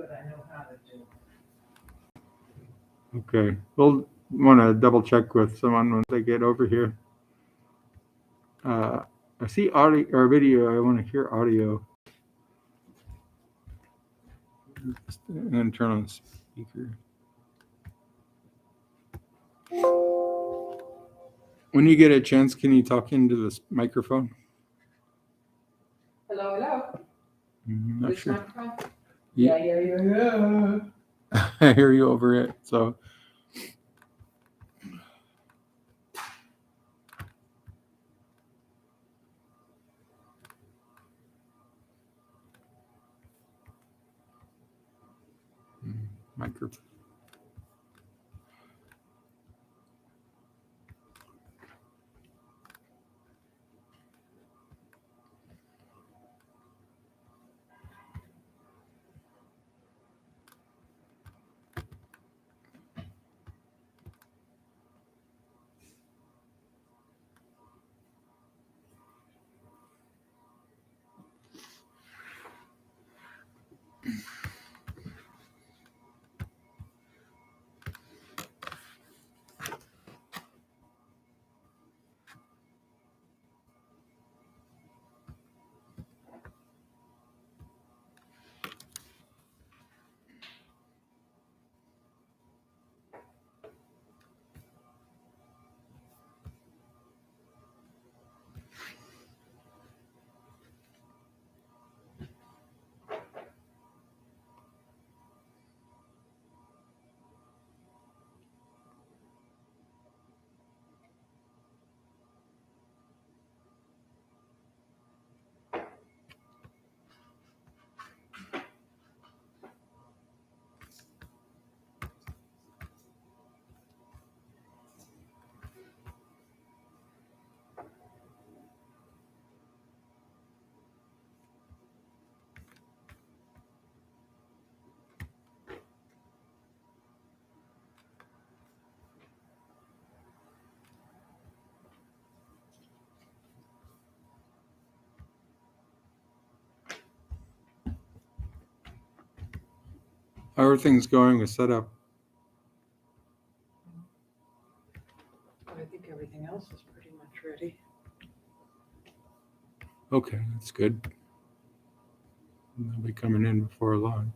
but I know how to do it. Okay. We'll want to double check with someone when they get over here. I see audio or video. I want to hear audio. And then turn on the speaker. When you get a chance, can you talk into this microphone? Hello, hello. Not Which sure. microphone? Yeah. Yeah. I hear you over it. So. Microphone. How are things going with setup? I think everything else is pretty much ready. Okay, that's good. They'll be coming in before long.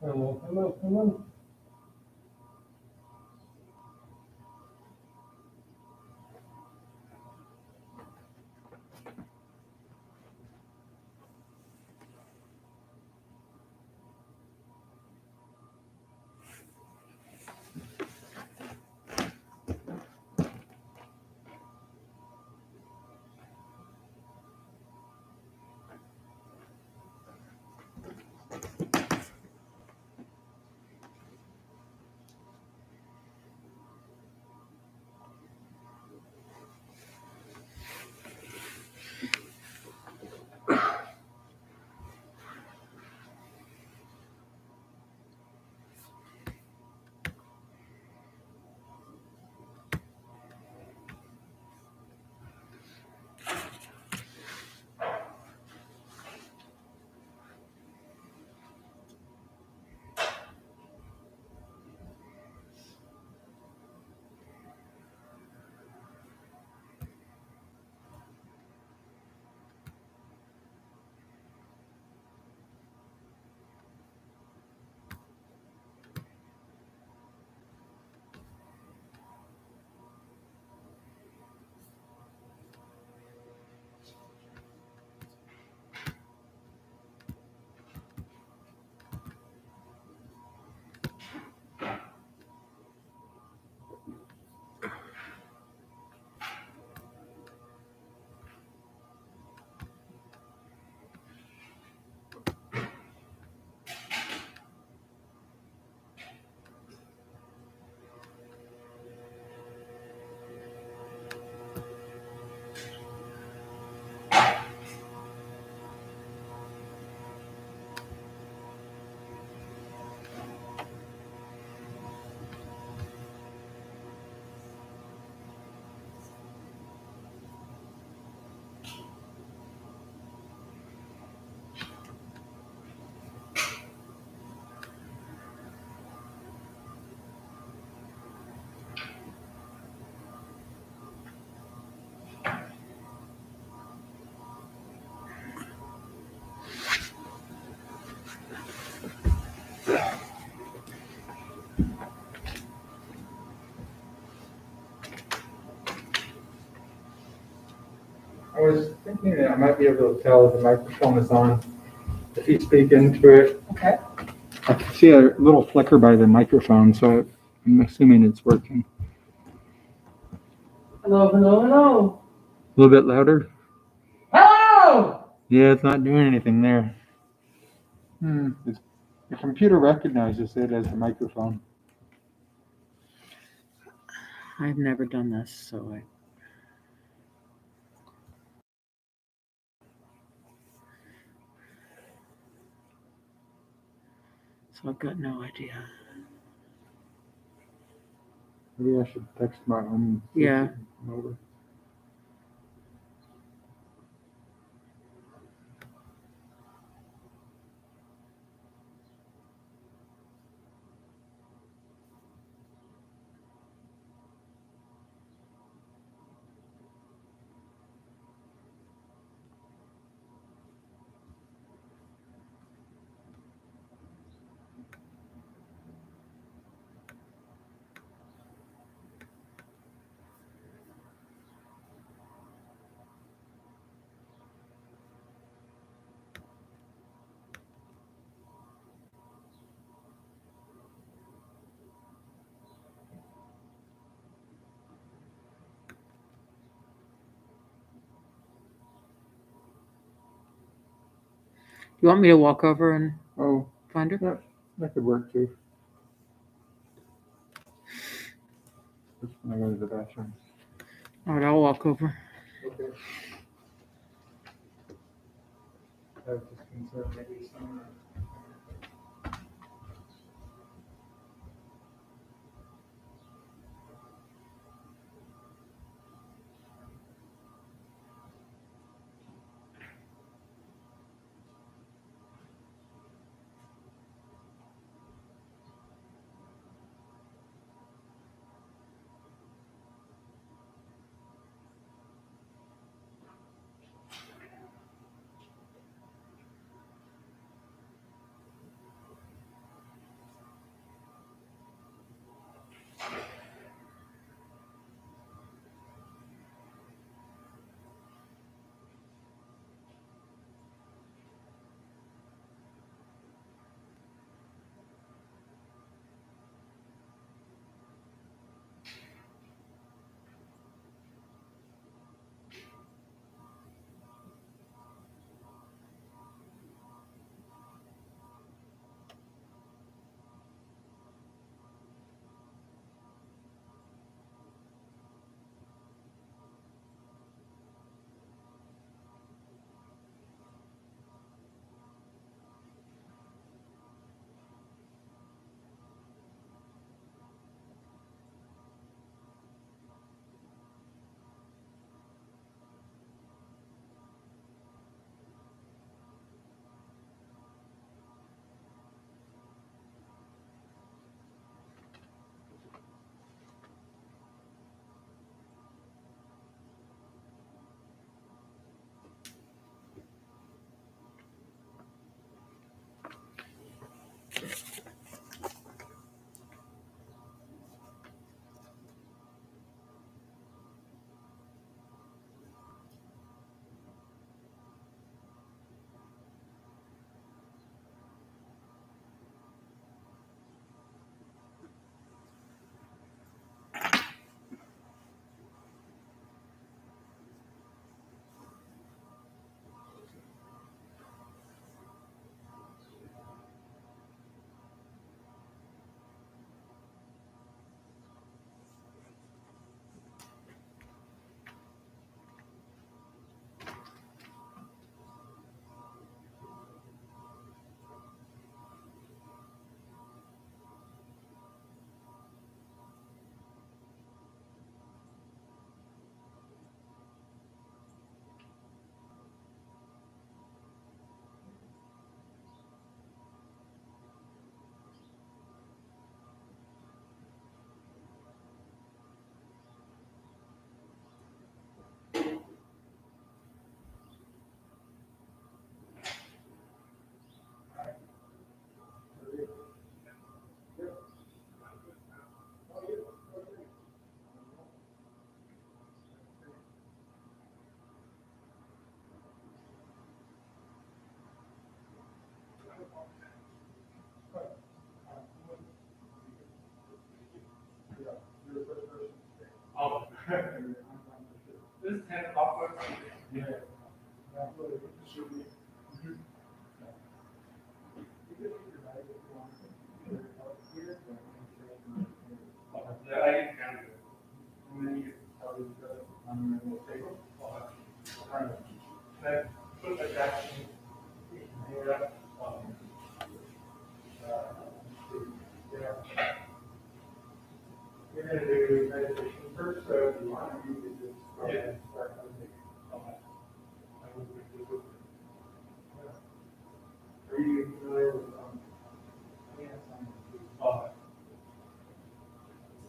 Hello. Yeah, I might be able to tell the microphone is on if you speak into it. Okay. I can see a little flicker by the microphone, so I'm assuming it's working. Hello, hello, hello. A little bit louder? Hello! Yeah, it's not doing anything there. The computer recognizes it as a microphone. I've never done this, so I've got no idea. Maybe I should text my home. Yeah. Over. You want me to walk over and Oh, find her? yeah, that could work too. Just when I go to the bathroom. All right, I'll walk over. Okay. I was just concerned maybe some.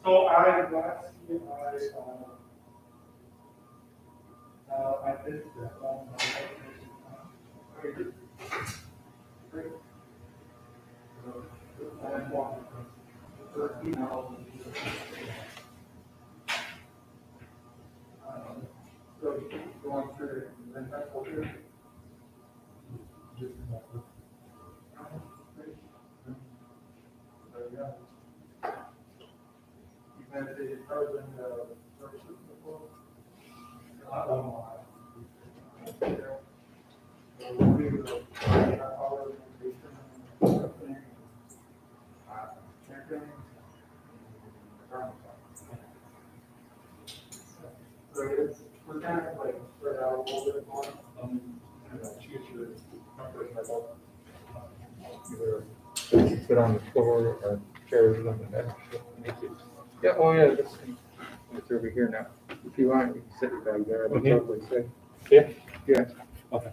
So last year I did that on my meditation. So going through the mental here. You meditated harder than the person before? I don't know. We're kind of like spread out a little bit more. Choose your comfort level. Either sit on the floor or chairs on the bed. Yeah, oh yeah, it's over here now. If you want, you can sit it back there. That's totally safe. Yeah? Yeah. Okay.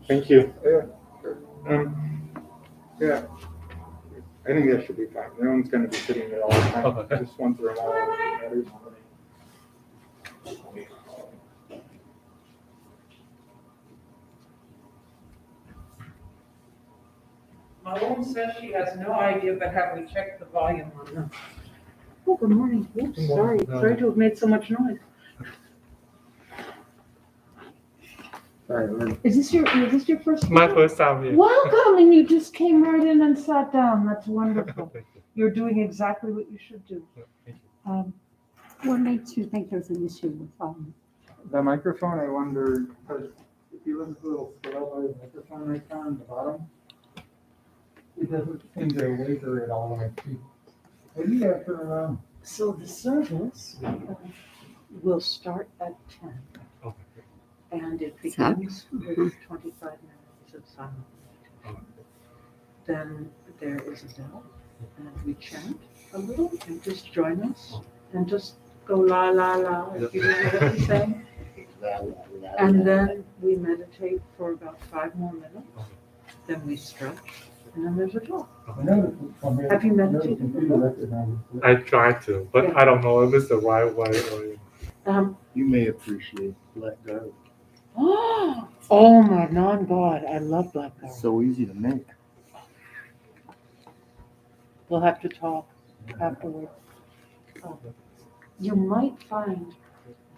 Thank you. Yeah, sure. Yeah. I think that should be fine. No one's gonna be sitting there all the time. Okay. Just one through all matters. Malone says she has no idea, but have we checked the volume on them? Oh, good morning. Oops, sorry. Sorry to have made so much noise. Sorry, Is this your first My time? first time here. Welcome, and you just came right in and sat down. That's wonderful. Thank you. You're doing exactly what you should do. Thank you. What makes you think there's an issue with the microphone, I wonder, because if you look at the little scale by the microphone right down on the bottom, it doesn't seem to waver at all. What do you have to around? So the service will start at 10, Okay. and it begins with 25 minutes of silence. Then there is a bell, and we chant a little, and just join us, and just go la la la, if you know what I'm saying. And then we meditate for about 5 more minutes, then we stretch, and then there's a talk. Have you meditated before? I tried to, but Yeah. I don't know if it's the right way or. You may appreciate black garlic. Oh my non-God, I love black garlic. It's so easy to make. We'll have to talk afterward. You might find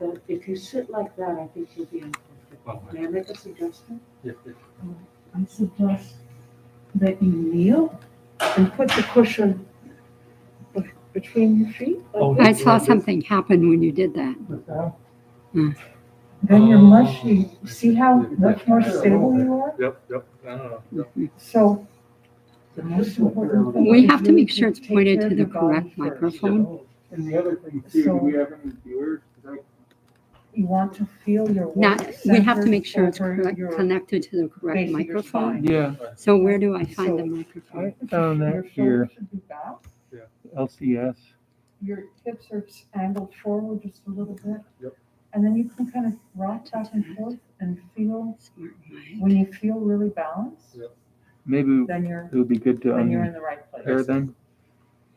that if you sit like that, I think you'll be uncomfortable. May I make a suggestion? Yeah. I suggest that you kneel and put the cushion between your feet. like I this. saw something happen when you did that. Then you're mushy. See how much more stable you are? Yep. So the most important thing. We is have to make sure really it's take pointed care to of the your body correct first. microphone. And the other thing too, do we have any viewers? You want to feel your Not, weight we have to centered make sure it's over correct, your connected to the correct base of your microphone. spine. Yeah, So where do I find the So- microphone? I found Your that here, shoulders should be back. LCS. Your hips are angled forward just a little bit. Yep. And then you can kind of rock back and forth and feel, Smart mind. when you feel really balanced, Maybe then you're it would be good to then you're in the right unpair place. them.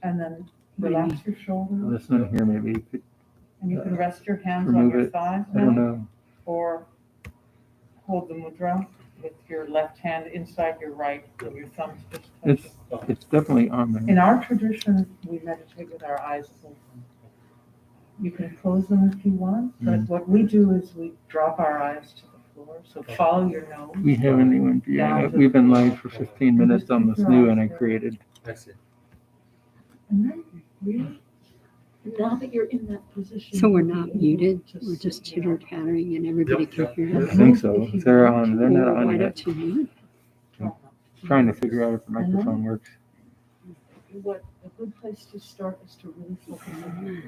And then relax your shoulders, This one here, maybe you could, and you can rest your hands on remove your it. thighs I don't now, know. or hold the mudra with your left hand inside your right, and your thumbs just touch. It's definitely on there. In our tradition, we meditate with our eyes open. You can close them if you want, but what we do is we drop our eyes to the floor, so follow your nose. We have anyone viewing it. We've been live for 15 minutes on this new one I created. I see. And then, really, now that you're in that position. So we're you'll be not able muted, to we're sit just down. chitter-chattering and everybody can hear I us? think so. They're on, they're not Why on yet. don't you mute? Trying to figure out if the microphone works. What a good place to start is to really focus on your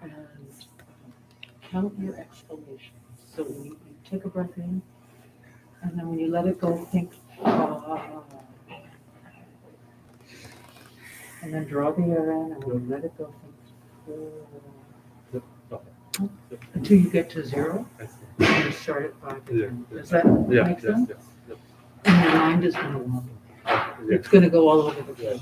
and count your exhalations. So when you take a breath in, and then when you let it go, think, ah. And then draw the air in, and when you let it go, think, ah. until you get to 0, I see. and you start at 5 Yeah. again. Does that Yeah, make yes, sense? yes. And your mind is gonna wander. Yeah. It's gonna go all over the place.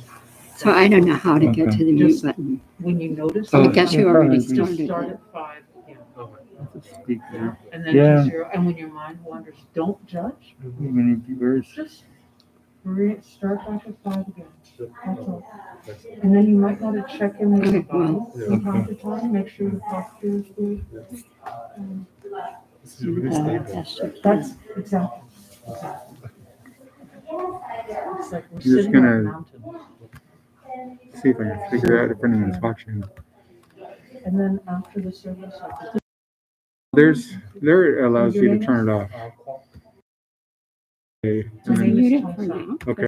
So I don't know how to get Okay. to the mute Just- button. When you notice. Oh, I something, guess you already just started start it. at 5 again. Oh, Speaker, And then Yeah. to 0. And when your mind wanders, don't judge. even if you were Just start back at 5 again. That's all. I see. And then you might want to check in with your Okay, well, body from time to time, make sure the posture is good. Um, This is really stable. that's your That's exactly. It's like we're I'm just sitting on a gonna- mountain. See if I can figure out if anyone's watching. And then after the service, I could There allows you to turn it off. Clock. Okay, So and then- maybe- mute it for now. okay.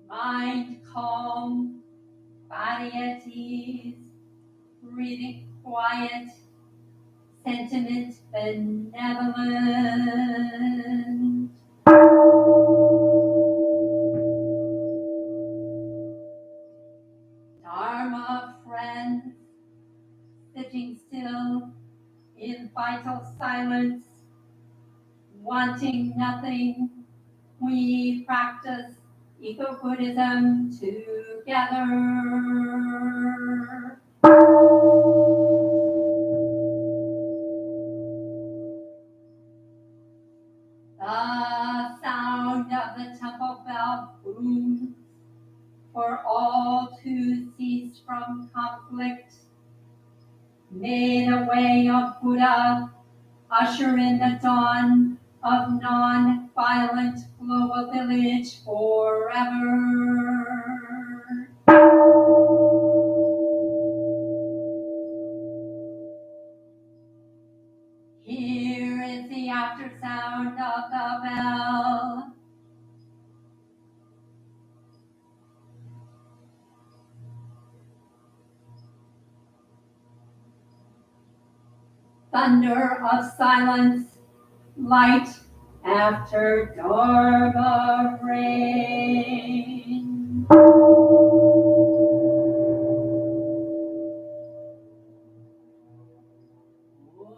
Mind calm, body at ease, breathing quiet, sentiment benevolent. Dharma friends, sitting still in vital silence, wanting nothing, we practice eco-Buddhism together. The sound of the temple bell booms for all to cease from conflict. May the way of Buddha usher in the dawn of non-violent global village forever. Here is the after sound of the bell. Thunder of silence, light after Dharma rain.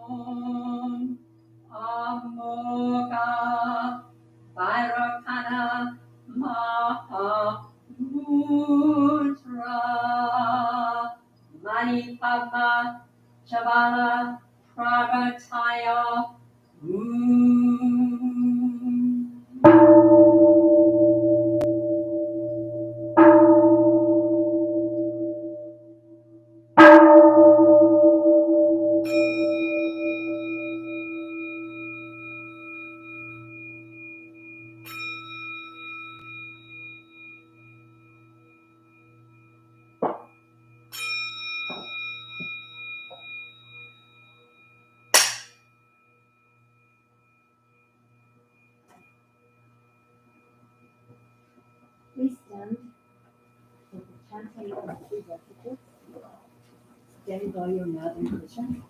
Om Amoga Vairakana Maha Mudra Manipama Chavala Pragataya Please stand for the chanting of the Precepts. Stand by your mat and cushion.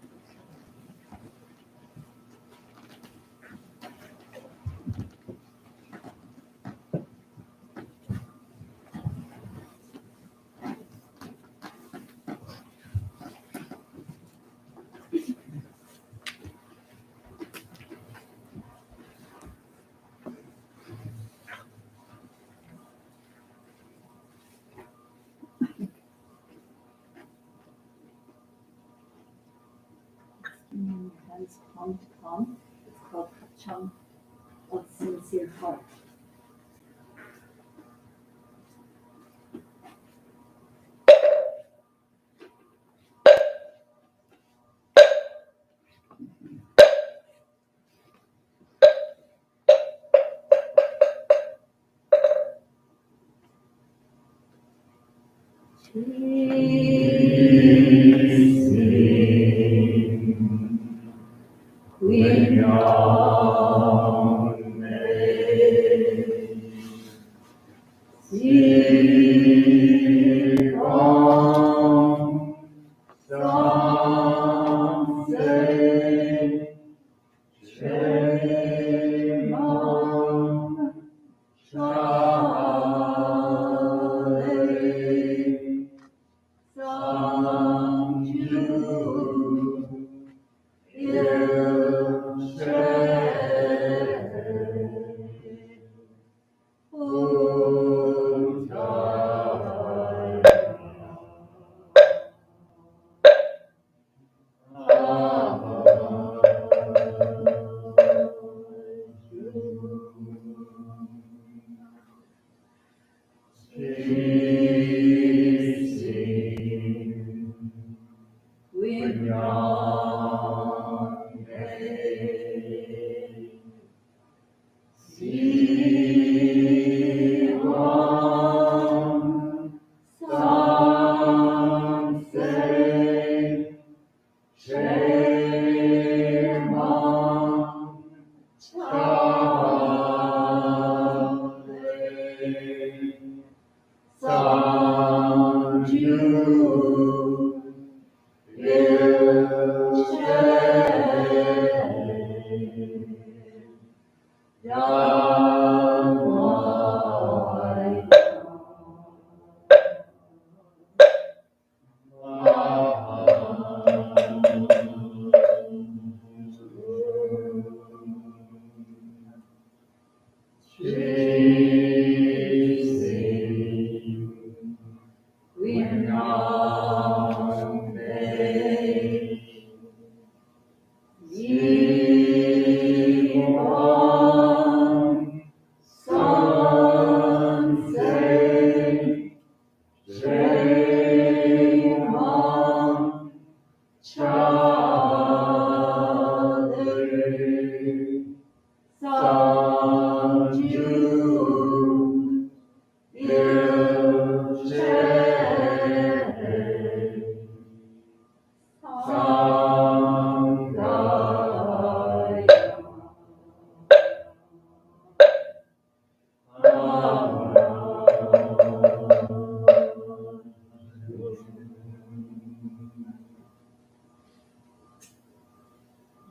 Hands palm to palm. It's called Kacham, of sincere heart.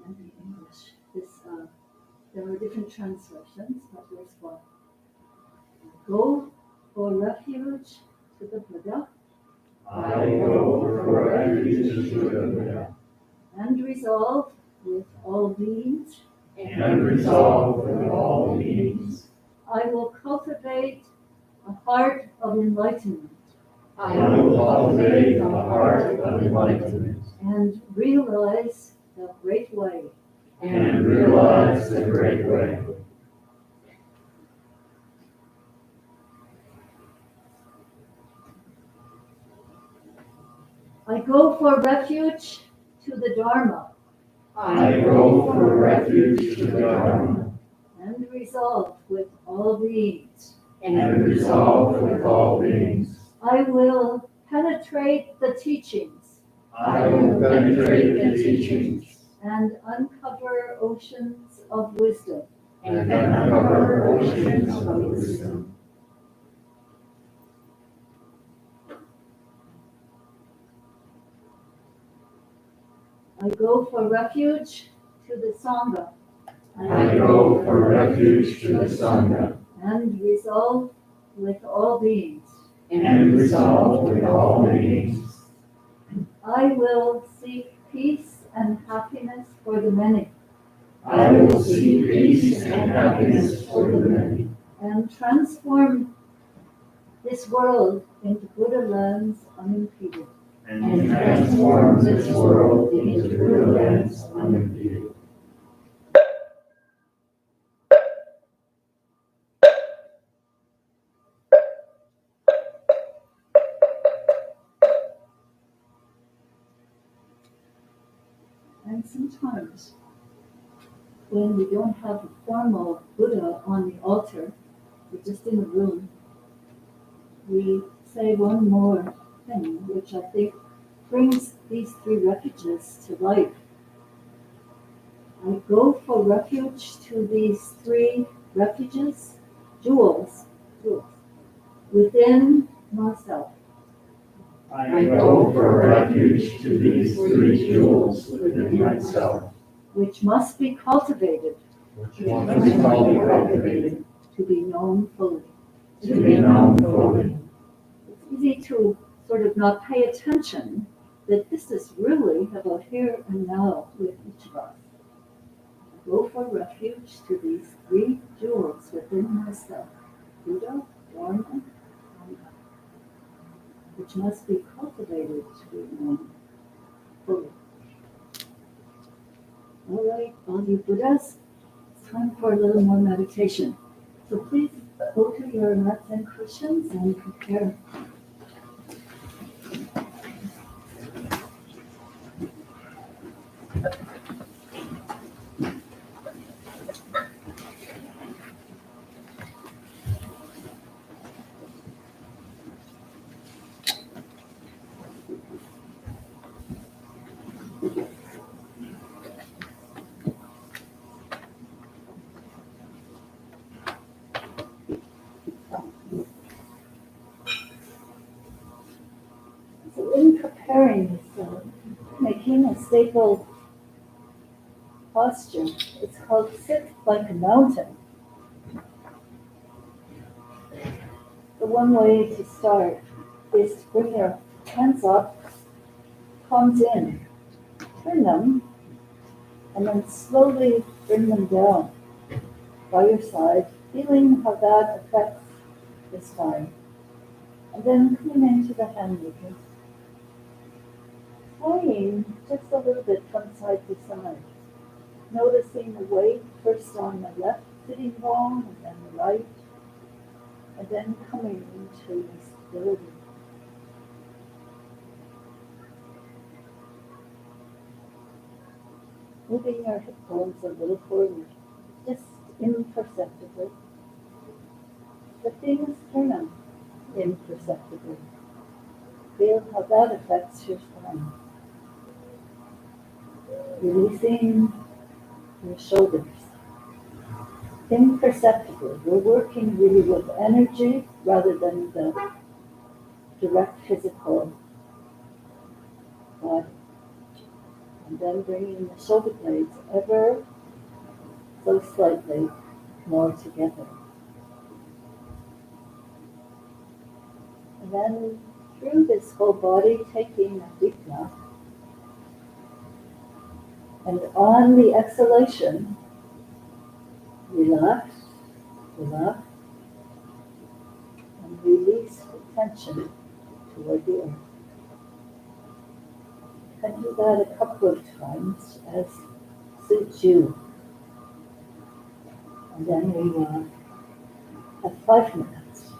And in English, there are different translations, but there's one. Go for refuge to the Buddha. I go for refuge to the Buddha. And resolve with all beings. And resolve with all beings. I will cultivate a heart of enlightenment. I will cultivate a heart of enlightenment. And realize the great way. And realize the great way. I go for refuge to the Dharma. I go for refuge to the Dharma. And resolve with all beings. And resolve with all beings. I will penetrate the teachings. I will penetrate the teachings. And uncover oceans of wisdom. And uncover oceans of wisdom. I go for refuge to the Sangha. I go for refuge to the Sangha. And resolve with all beings. And resolve with all beings. I will seek peace and happiness for the many. I will seek peace and happiness for the many. And transform this world into Buddha lands unimpeded. And transform this world into Buddha lands unimpeded. And sometimes, when we don't have a formal Buddha on the altar, we're just in a room, we say one more thing, which I think brings these three refuges to life. I go for refuge to these three refuges, jewels within myself. I go for refuge to these three jewels within myself. Which must be cultivated. Which must be cultivated. To be known fully. To be known fully. It's easy to sort of not pay attention that this is really about here and now with each of us. I go for refuge to these three jewels within myself. Buddha, Dharma, Sangha. Which must be cultivated to be known fully. All right, all you Buddhas, it's time for a little more meditation. So please go to your mats and cushions and prepare. So in preparing this, making a stable posture, it's called sit like a mountain. the one way to start is to bring your hands up, palms in, turn them, and then slowly bring them down by your side, feeling how that affects the spine. And then coming into the hand movement, swaying just a little bit from side to side. Noticing the weight first on the left sitting bone and then the right, and then coming into stability. Moving your hip bones a little forward, just imperceptibly. The things turn them imperceptibly. Feel how that affects your spine. Releasing your shoulders. Imperceptibly. We're working really with energy rather than the direct physical body. And then bringing the shoulder blades ever so slightly more together. And then through this whole body, taking a deep breath. And on the exhalation, relax, relax, and release the tension toward the earth. And do that a couple of times as suits you. And then we will have 5 minutes.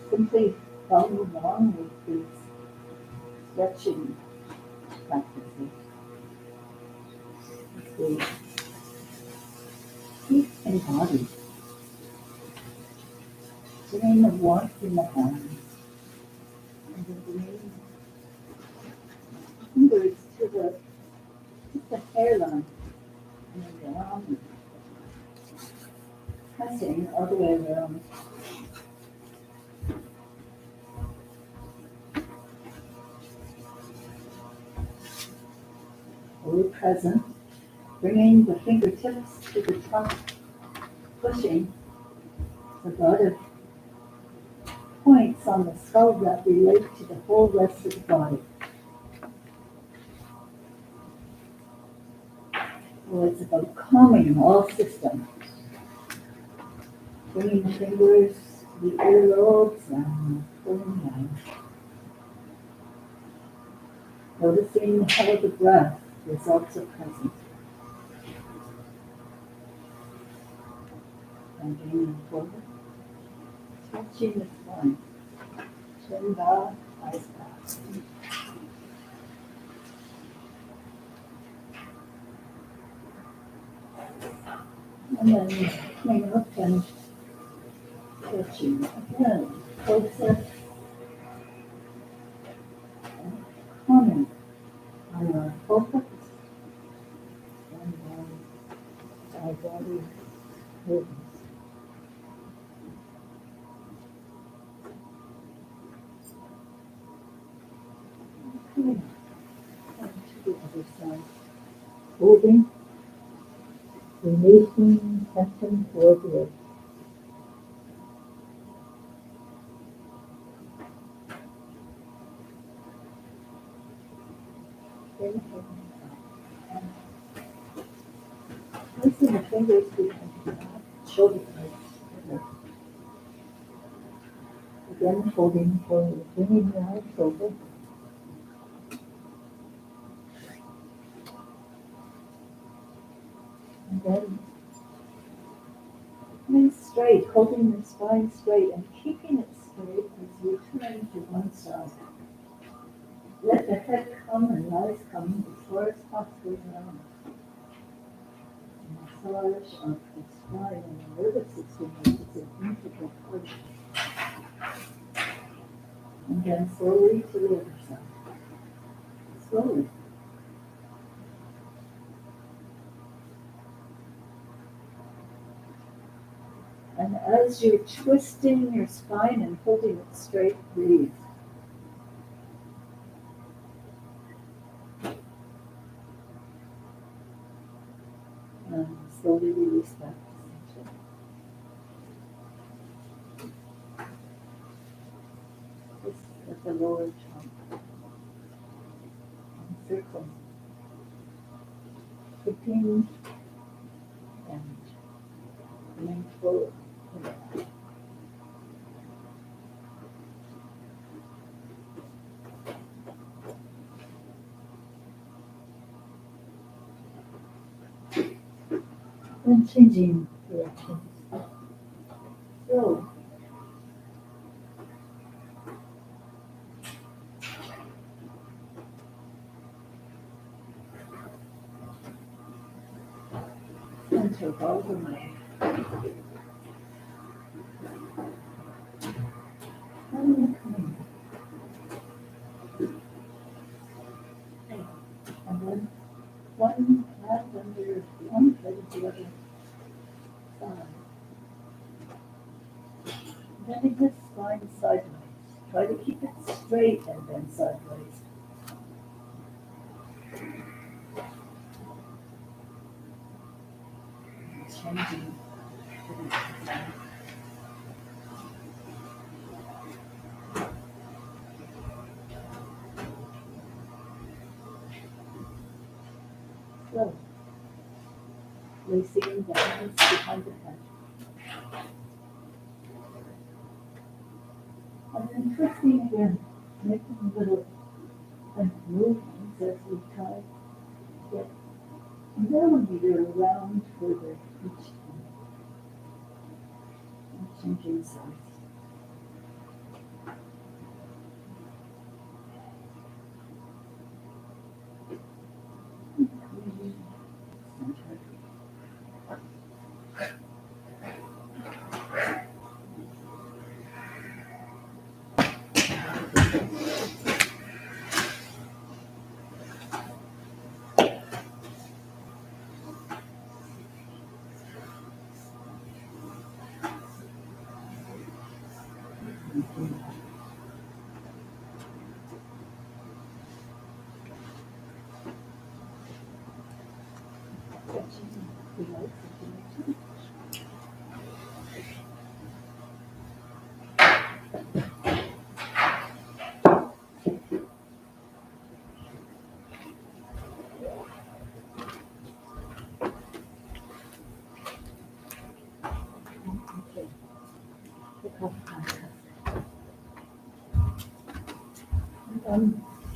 simply follow along with these stretching practices. The feet and body, feeling the warmth in the hands, and then bringing fingers to just the hairline and down, pressing all the way around. Fully present, bringing the fingertips to the top, pushing the body points on the skull that relate to the whole rest of the body. So it's about calming all systems. Bringing the fingers to the earlobes and pulling down. Noticing how the breath is also present. And bringing forward. Stretching the spine. Chin back, eyes back. And then coming up and stretching again. Closer. And calming our focus. And our body movements. Okay. And to the other side. Holding. Releasing tension toward the earth. Placing the fingers behind the back, shoulder blades. Again, holding forward, bringing the arms over. And then coming straight, holding the spine straight and keeping it straight as you turn to one side. Let the head come and eyes come as far as possible around. Massage of the spine and the nervous system is an integral part. And then slowly to the other side. Slowly. And as you're twisting your spine and holding it straight, breathe. And slowly release back to center. Just at the lower trunk. And circle. Keeping and coming forward. And changing directions. So, center all the way. And coming. And then one hand under one foot of the other side. Bending the spine sideways. Try to keep it straight and then sideways. Changing. So, placing the hands behind the head. And then twisting again, making little movements as we try to get a millimeter around further each time. And changing sides.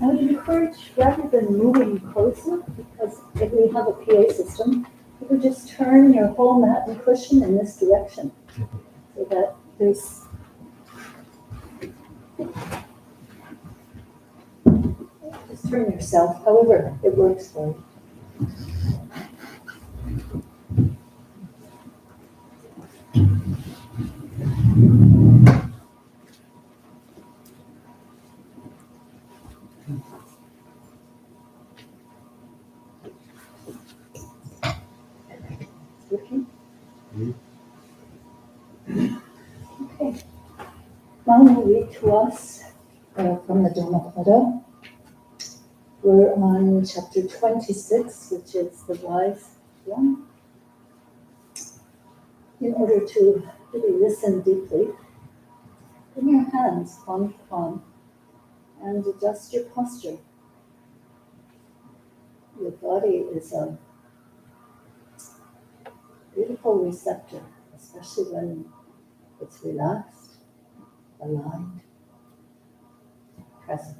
I would encourage, rather than moving closer, because if we have a PA system, you could just turn your whole mat and cushion in this direction, so that there's just turn yourself, however it works for you. Working? Okay. Mom will read to us from the Dhammapada. We're on chapter 26, which is the wise one. In order to really listen deeply, bring your hands palm to palm and adjust your posture. Your body is a beautiful receptor, especially when it's relaxed, aligned, present.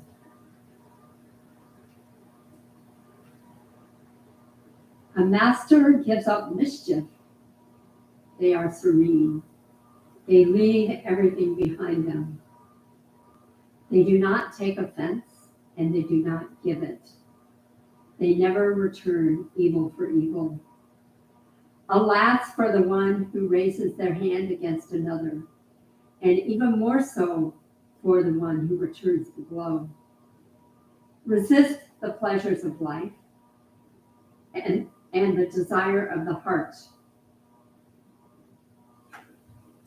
A master gives up mischief. They are serene. They leave everything behind them. They do not take offense, and they do not give it. They never return evil for evil. Alas for the one who raises their hand against another, and even more so for the one who returns the blow. Resist the pleasures of life and the desire of the heart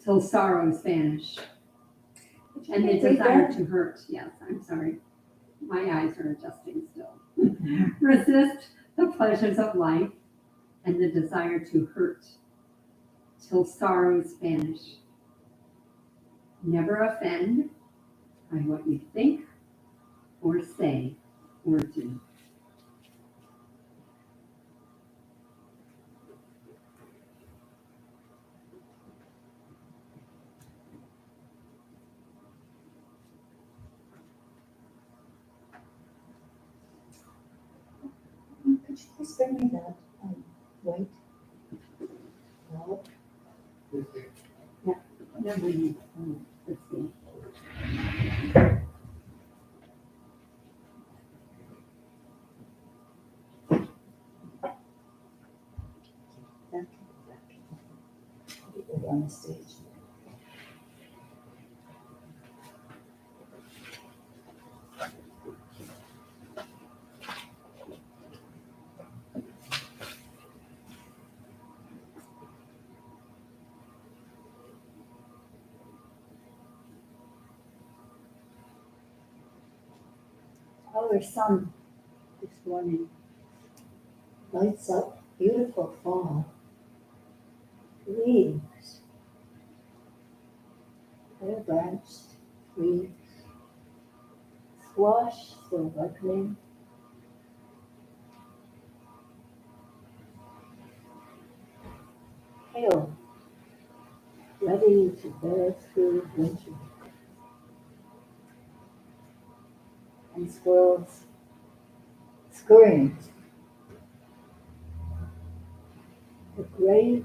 till sorrows vanish. And the desire to hurt. Yes, I'm sorry. My eyes are adjusting still. Resist the pleasures of life and the desire to hurt till sorrows vanish. Never offend by what you think or say or do. Could you please bring me that white robe? Never you. Let's see. Back. Over on the stage. Our sun this morning lights up beautiful fall leaves, bare branched leaves, squash still ripening, kale ready to bear through winter, and squirrels scurrying. The great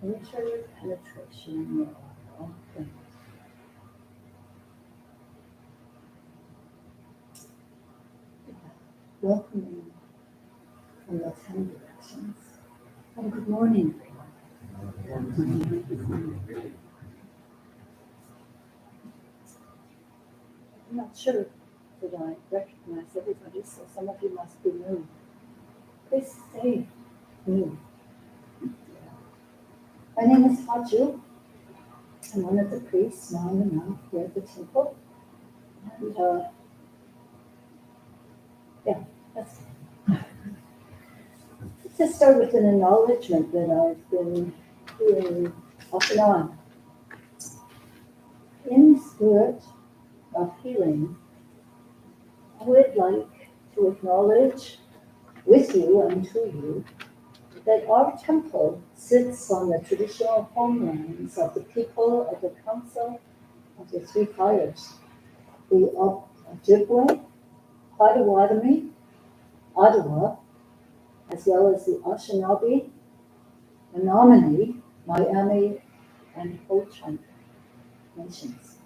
interpenetration of all things. Welcoming from the 10 directions. Oh, good morning, everyone. I'm not sure that I recognize everybody, so some of you must be new. Please stay new. My name is Haju. And one of the priests, now and now, here at the temple. And that's to start with an acknowledgement that I've been doing off and on. In spirit of healing, I would like to acknowledge with you and to you that our temple sits on the traditional homelands of the people of the Council of the Three Fires, the Ojibwe, Potawatomi, Ottawa, as well as the Anishinaabe, Menominee, Miami, and Ho-Chunk nations.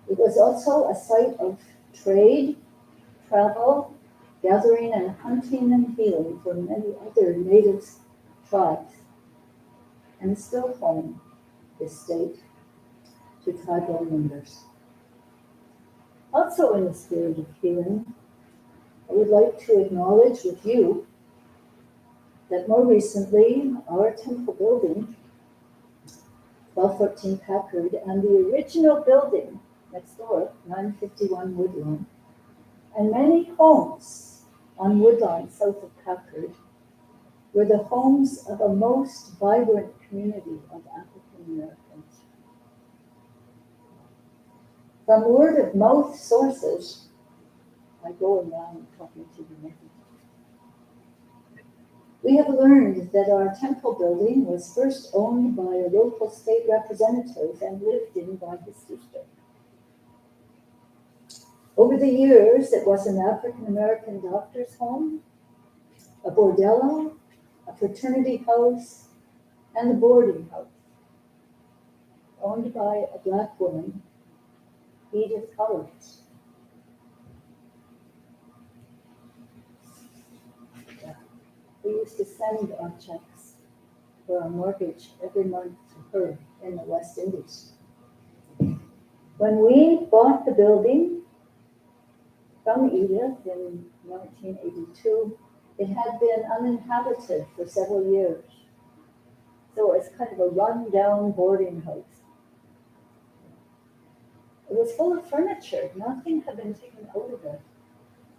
It was also a site of trade, travel, gathering and hunting and healing for many other native tribes, and still home this state to tribal members. Also in the spirit of healing, I would like to acknowledge with you that more recently our temple building, 1214 Packard, and the original building next door, 951 Woodlawn, and many homes on Woodlawn south of Packard were the homes of a most vibrant community of African Americans. From word of mouth sources, I go around talking to the neighbors. We have learned that our temple building was first owned by a local state representative and lived in by his sister. Over the years, it was an African American doctor's home, a bordello, a fraternity house, and a boarding house, owned by a Black woman, Edith Collins. We used to send our checks for our mortgage every month to her in the West Indies. When we bought the building from Edith in 1982, it had been uninhabited for several years. So it was kind of a run-down boarding house. It was full of furniture. Nothing had been taken out of it.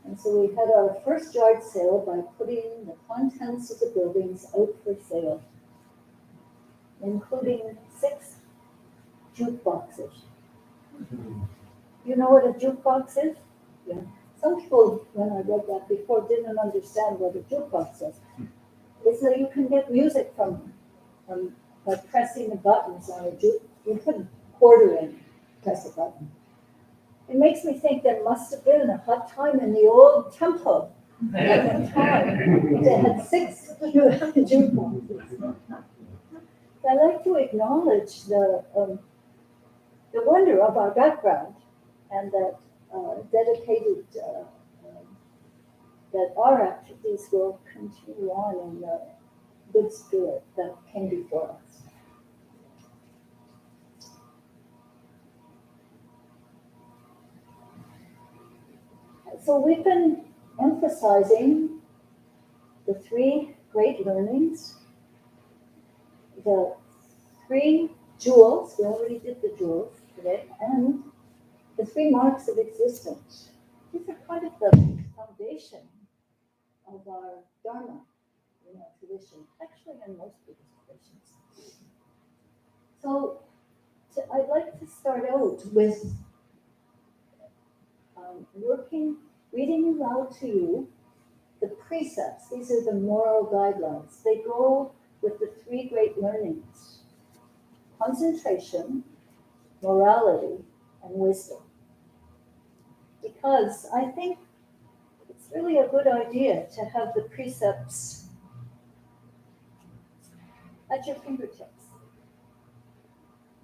And so we had our first yard sale by putting the contents of the buildings out for sale, including 6 jukeboxes. You know what a jukebox is? Yeah. Some people, when I read that before, didn't understand what a jukebox is. It's that you can get music from by pressing the buttons on a juke. You put a quarter in, press a button. It makes me think there must have been a hot time in the old temple at the time. They had 6 jukeboxes. I like to acknowledge the wonder of our background and that dedicated that our activities will continue on in the good spirit that came before us. So we've been emphasizing the 3 great learnings, the 3 jewels, we already did the jewels today, and the 3 marks of existence. These are kind of the foundation of our Dharma in our tradition, actually in most Buddhist traditions. So I'd like to start out with reading aloud to you the precepts. These are the moral guidelines. They go with the 3 great learnings: concentration, morality, and wisdom. Because I think it's really a good idea to have the precepts at your fingertips.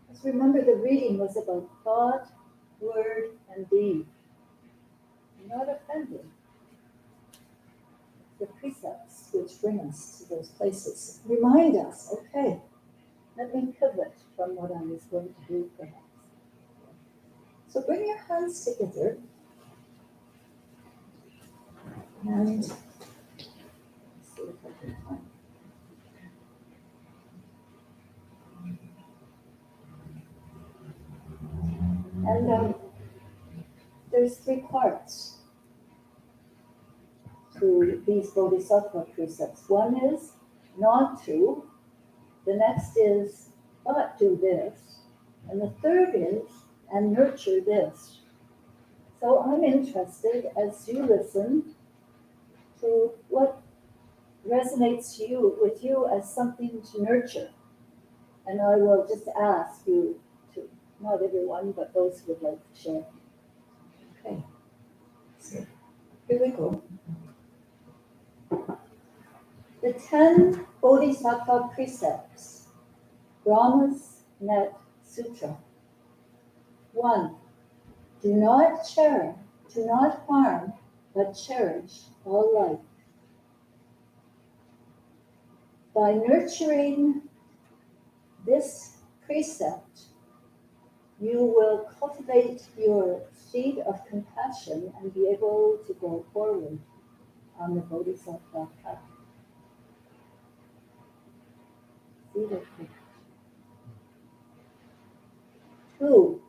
Because remember, the reading was about thought, word, and deed. You're not offended. The precepts which bring us to those places remind us, okay, let me pivot from what I was going to do, perhaps. So bring your hands together and see if I can find. parts to these Bodhisattva precepts. One is not to, the next is but do this, and the third is and nurture this. So I'm interested as you listen to what resonates with you as something to nurture. And I will just ask you to, not everyone, but those who would like to share. Okay. So here we go. The 10 Bodhisattva Precepts, Brahma's Net Sutra. 1. Do not harm, but cherish all life. By nurturing this precept, you will cultivate your seed of compassion and be able to go forward on the Bodhisattva path. Seed of compassion. 2.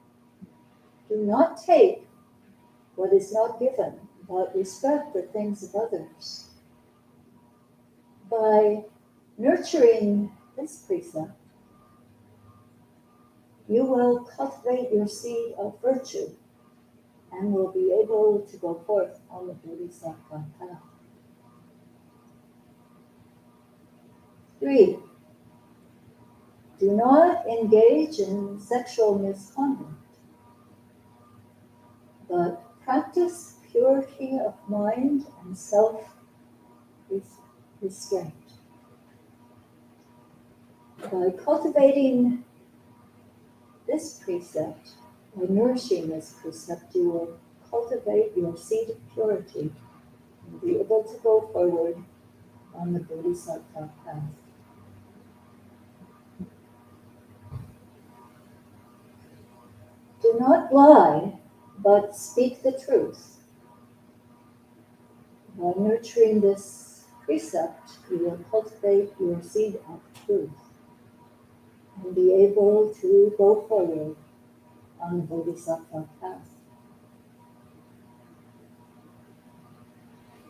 Do not take what is not given, but respect the things of others. By nurturing this precept, you will cultivate your seed of virtue and will be able to go forth on the Bodhisattva path. 3. Do not engage in sexual misconduct, but practice purity of mind and self-restraint. By cultivating this precept, by nourishing this precept, you will cultivate your seed of purity and be able to go forward on the Bodhisattva path. Do not lie, but speak the truth. By nurturing this precept, you will cultivate your seed of truth and be able to go forward on the Bodhisattva path.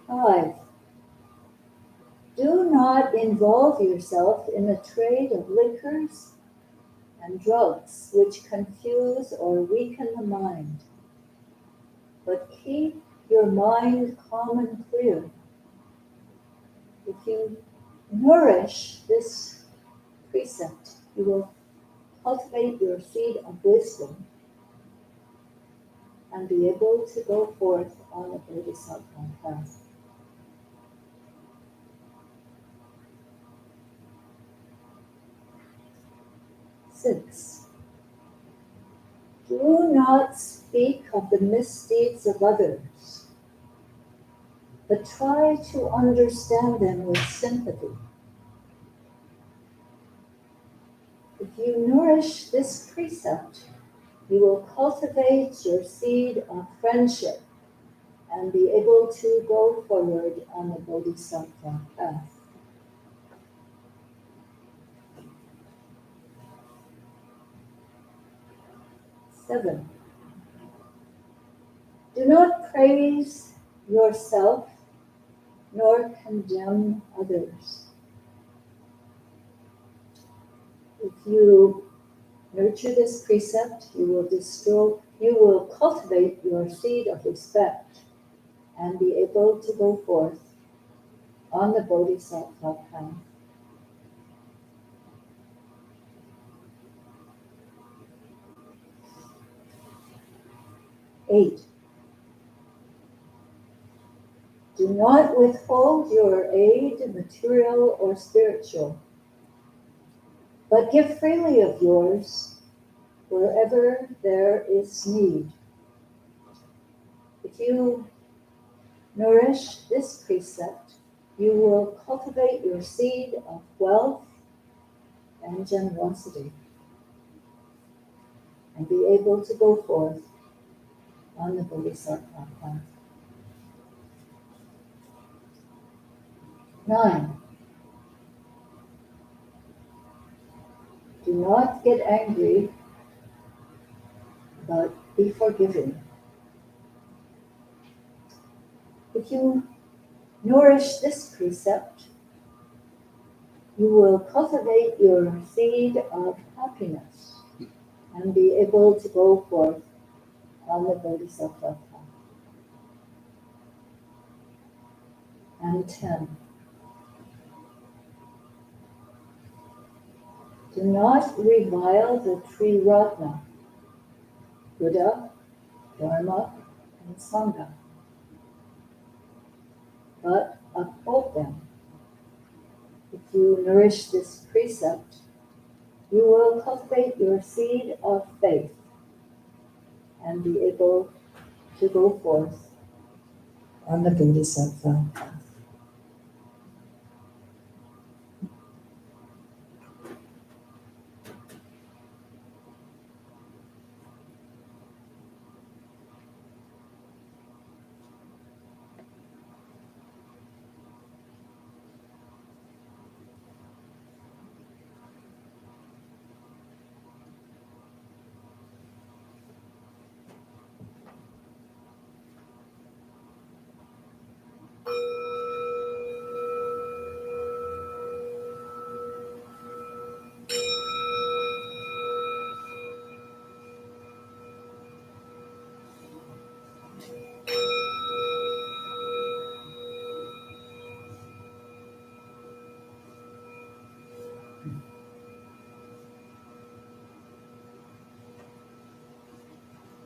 5. Do not involve yourself in the trade of liquors and drugs which confuse or weaken the mind, but keep your mind calm and clear. If you nourish this precept, you will cultivate your seed of wisdom and be able to go forth on the Bodhisattva path. Six. Do not speak of the misdeeds of others, but try to understand them with sympathy. If you nourish this precept, you will cultivate your seed of friendship and be able to go forward on the Bodhisattva path. Seven. Do not praise yourself nor condemn others. If you nurture this precept, you will cultivate your seed of respect and be able to go forth on the Bodhisattva path. 8. Do not withhold your aid, material or spiritual, but give freely of yours wherever there is need. If you nourish this precept, you will cultivate your seed of wealth and generosity and be able to go forth on the Bodhisattva path. 9. Do not get angry, but be forgiving. If you nourish this precept, you will cultivate your seed of happiness and be able to go forth on the Bodhisattva path. And 10. Do not revile the three Ratna, Buddha, Dharma, and Sangha, but uphold them. If you nourish this precept, you will cultivate your seed of faith and be able to go forth on the Bodhisattva path.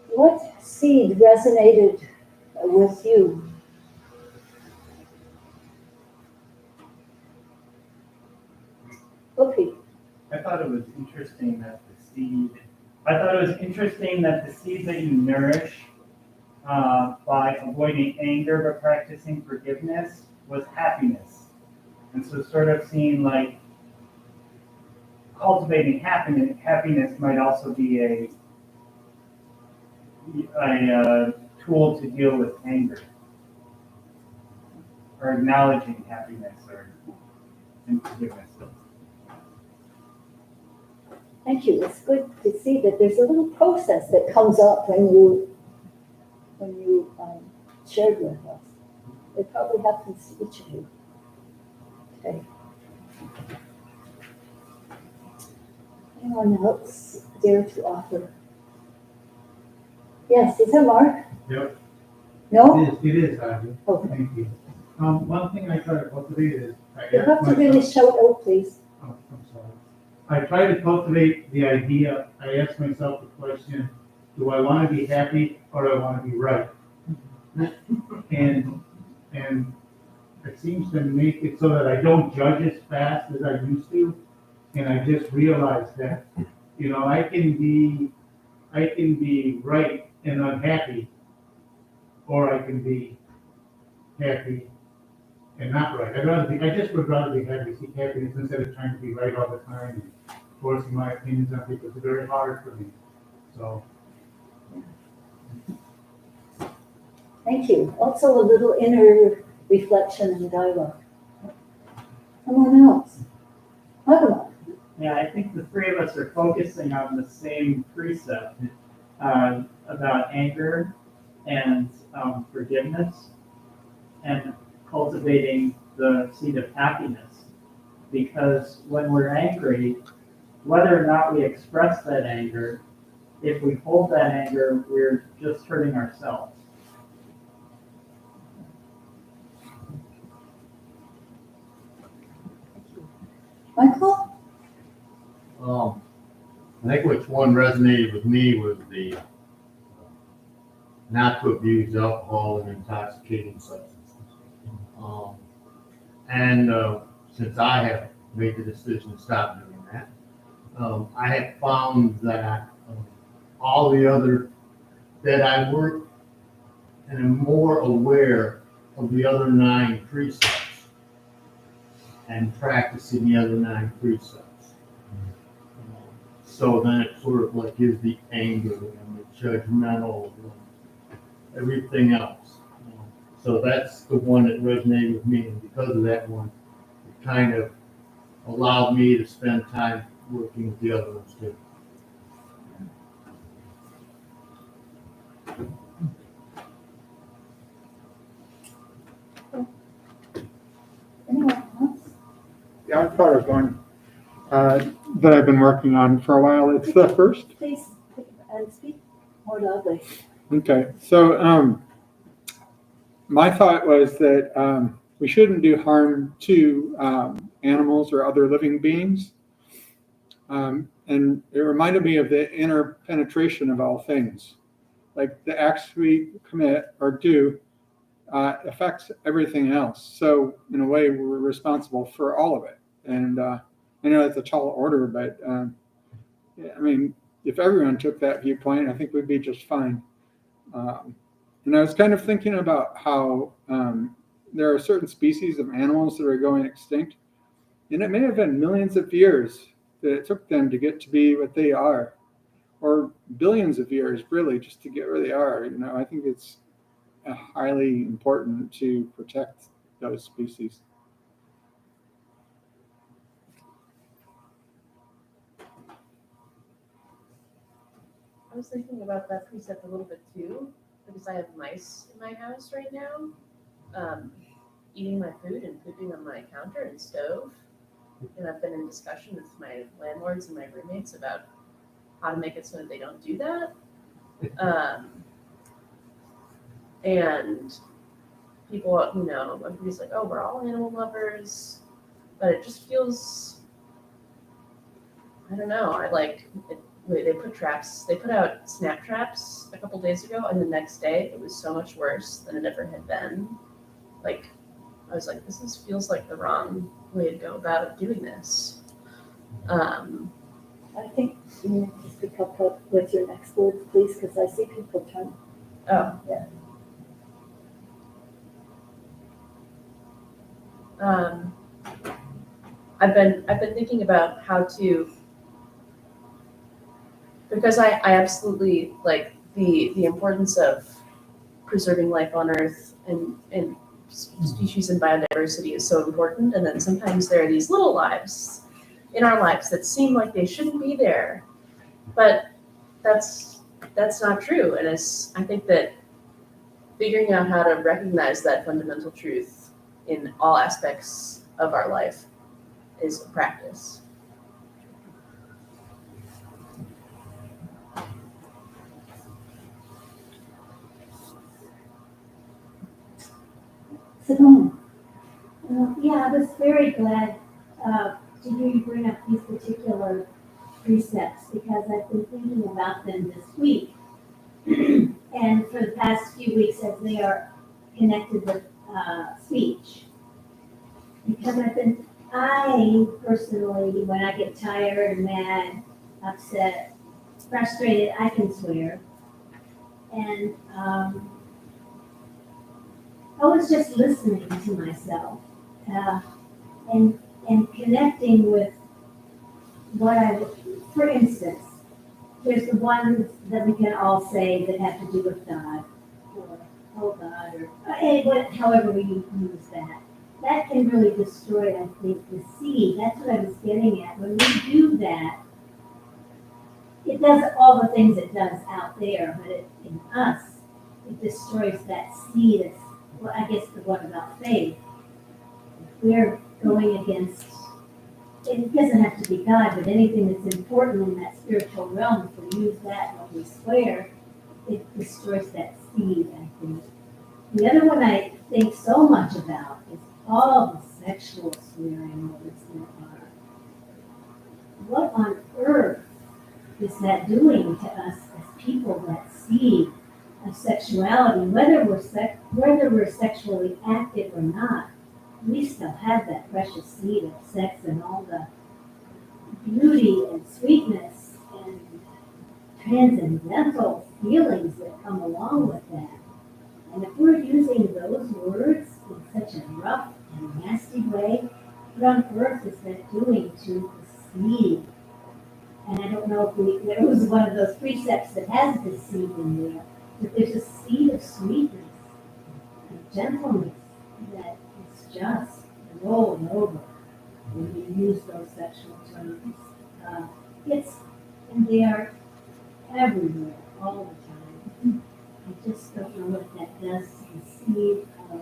What seed resonated with you? Okay. I thought it was interesting that the seed that you nourish by avoiding anger but practicing forgiveness was happiness. And so sort of seeing like cultivating happiness might also be a tool to deal with anger, or acknowledging happiness and forgiveness. Thank you. It's good to see that there's a little process that comes up when you shared with us. It probably happens to each of you. Okay. Anyone else dare to offer? Yes, is that Mark? Yep. No? It is, Audrey. Okay. Thank you. One thing I try to cultivate is, You have to really shout out, please. Oh, I'm sorry. I try to cultivate the idea, I ask myself the question, do I want to be happy or do I want to be right? And it seems to make it so that I don't judge as fast as I used to. And I just realized that, I can be right and unhappy, or I can be happy and not right. I just would rather be happy, seek happiness instead of trying to be right all the time and forcing my opinions on people. It's very hard for me. So. Thank you. Also a little inner reflection and dialogue. Someone else? Bhagavan. Yeah, I think the three of us are focusing on the same precept about anger and forgiveness and cultivating the seed of happiness. Because when we're angry, whether or not we express that anger, if we hold that anger, we're just hurting ourselves. Michael? I think which one resonated with me was the not to abuse alcohol and intoxicating substances. Since I have made the decision to stop doing that, I have found that all the other, that I work and am more aware of the other 9 precepts and practicing the other 9 precepts. So then it sort of like gives the anger and the judgmental and everything else. So that's the one that resonated with me, and because of that one, it kind of allowed me to spend time working with the other ones too. Yeah, I thought of one that I've been working on for a while. It's the first. Please, and speak more loudly. Okay, so my thought was that we shouldn't do harm to animals or other living beings. And it reminded me of the inner penetration of all things. Like the acts we commit or do affects everything else. So in a way, we're responsible for all of it. And I know that's a tall order, but I mean, if everyone took that viewpoint, I think we'd be just fine. And I was kind of thinking about how there are certain species of animals that are going extinct, and it may have been millions of years that it took them to get to be what they are, or billions of years, really, just to get where they are. You know, I think it's highly important to protect those species. I was thinking about that precept a little bit too, because I have mice in my house right now, eating my food and pooping on my counter and stove. And I've been in discussion with my landlords and my roommates about how to make it so that they don't do that. And people, you know, everybody's like, oh, we're all animal lovers, but it just feels, I don't know, they put traps, they put out snap traps a couple days ago, and the next day it was so much worse than it ever had been. Like, I was like, feels like the wrong way to go about doing this. I think you need to speak up with your next words, please, because I see people turn. Oh. Yeah. I've been thinking about how to, because I absolutely like the importance of preserving life on Earth and species and biodiversity is so important. And then sometimes there are these little lives in our lives that seem like they shouldn't be there, but that's not true. And I think that figuring out how to recognize that fundamental truth in all aspects of our life is a practice. Simone. Yeah, I was very glad to hear you bring up these particular precepts because I've been thinking about them this week. And for the past few weeks as they are connected with speech. Because I personally, when I get tired, mad, upset, frustrated, I can swear. And I was just listening to myself and connecting with what for instance, there's the ones that we can all say that have to do with God, or oh God, or however we use that. That can really destroy, I think, the seed. That's what I was getting at. When we do that, it does all the things it does out there, but in us, it destroys that seed. Well, I guess the one about faith. We're going against, it doesn't have to be God, but anything that's important in that spiritual realm, if we use that when we swear, it destroys that seed, I think. The other one I think so much about is all the sexual swearing words there are. What on earth is that doing to us as people, that seed of sexuality, whether we're sexually active or not, we still have that precious seed of sex and all the beauty and sweetness and transcendental feelings that come along with that. And if we're using those words in such a rough and nasty way, what on earth is that doing to the seed? And I don't know if there was one of those precepts that has the seed in there, but there's a seed of sweetness and gentleness that is just rolling over when you use those sexual terms. And they are everywhere, all the time. I just don't know what that does to the seed of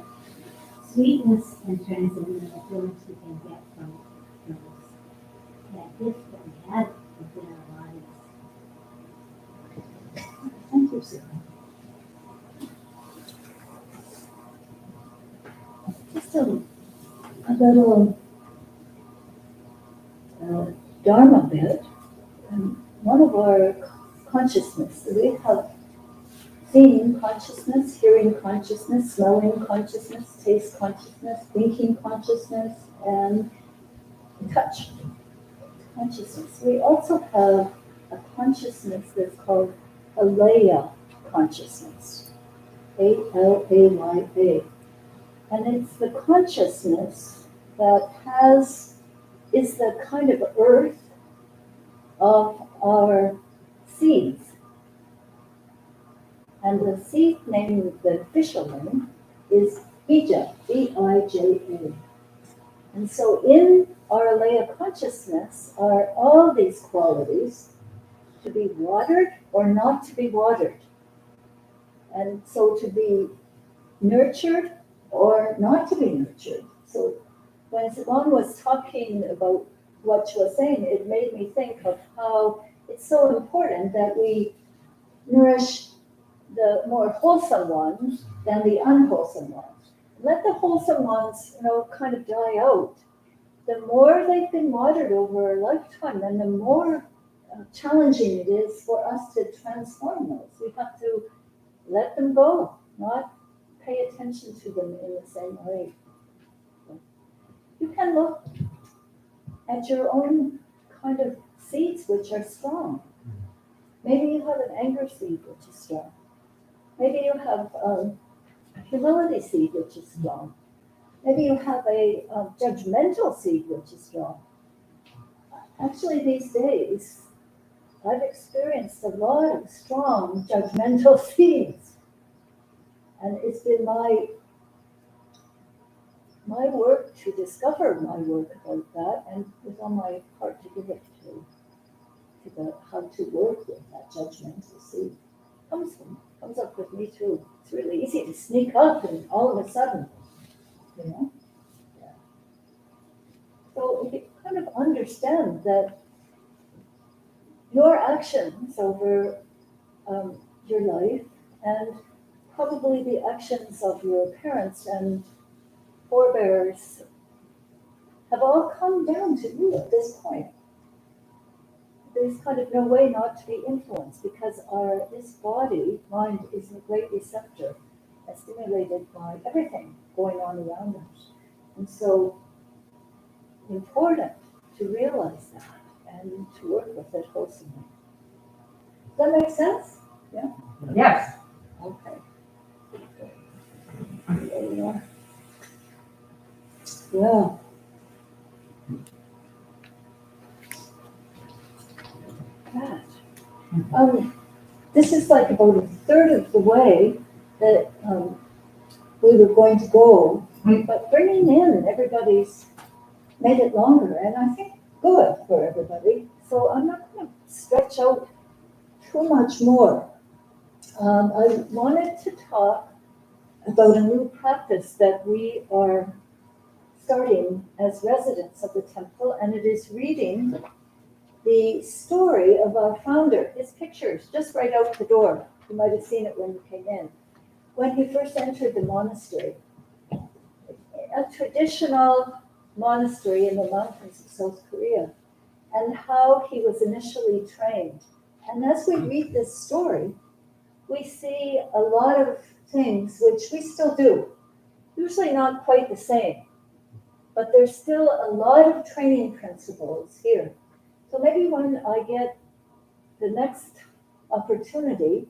sweetness and transcendental feelings we can get from that gift that we have within our lives. Thank you, Sarah. Just a little Dharma bit. One of our consciousness, we have seeing consciousness, hearing consciousness, smelling consciousness, taste consciousness, thinking consciousness, and touch consciousness. We also have a consciousness that's called Alaya consciousness, Alaya. And it's the consciousness that is the kind of earth of our seeds. And the seed name, the official name, is Bija, B-I-J-A. And so in our Alaya consciousness are all these qualities to be watered or not to be watered. And so to be nurtured or not to be nurtured. So when Simone was talking about what she was saying, it made me think of how it's so important that we nourish the more wholesome ones than the unwholesome ones. Let the wholesome ones, kind of die out. The more they've been watered over a lifetime, then the more challenging it is for us to transform those. We have to let them go, not pay attention to them in the same way. You can look at your own kind of seeds which are strong. Maybe you have an anger seed which is strong. Maybe you have a humility seed which is strong. Maybe you have a judgmental seed which is strong. Actually, these days, I've experienced a lot of strong judgmental seeds. And it's been my work to discover my work about that, and it was on my heart to give it to how to work with that judgmental seed. Comes up with me too. It's really easy to sneak up and all of a sudden, Yeah. So if you kind of understand that your actions over your life and probably the actions of your parents and forebears have all come down to you at this point. There's kind of no way not to be influenced because this body, mind, is a great receptor and stimulated by everything going on around us. And so important to realize that and to work with it wholesomely. Does that make sense? Yeah? Yes. Okay. There you are. Yeah. That. This is like about a third of the way that we were going to go, but bringing in everybody's made it longer, and I think good for everybody. So I'm not going to stretch out too much more. I wanted to talk about a new practice that we are starting as residents of the temple, and it is reading the story of our founder. His picture's just right out the door. You might have seen it when you came in. When he first entered the monastery, a traditional monastery in the mountains of South Korea, and how he was initially trained. And as we read this story, we see a lot of things which we still do. Usually not quite the same, but there's still a lot of training principles here. So maybe when I get the next opportunity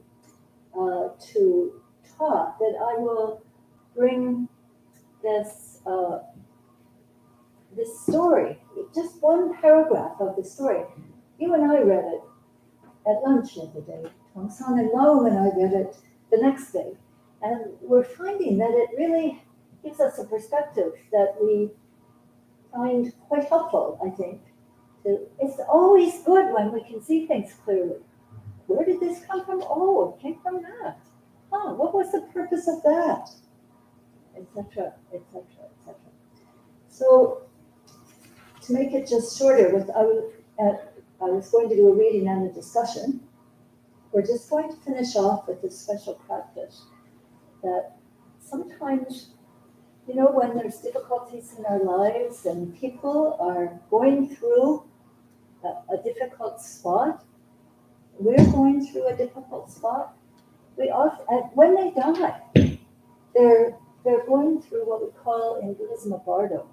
to talk, that I will bring this story, just one paragraph of the story. You and I read it at lunch the other day. Tong San and Lo and I read it the next day. And we're finding that it really gives us a perspective that we find quite helpful, I think. It's always good when we can see things clearly. Where did this come from? Oh, it came from that. What was the purpose of that? Etc., etc., etc. So to make it just shorter, I was going to do a reading and a discussion. We're just going to finish off with this special practice that sometimes, when there's difficulties in our lives and people are going through a difficult spot, we're going through a difficult spot. We often, when they die, they're going through what we call in Buddhism a bardo.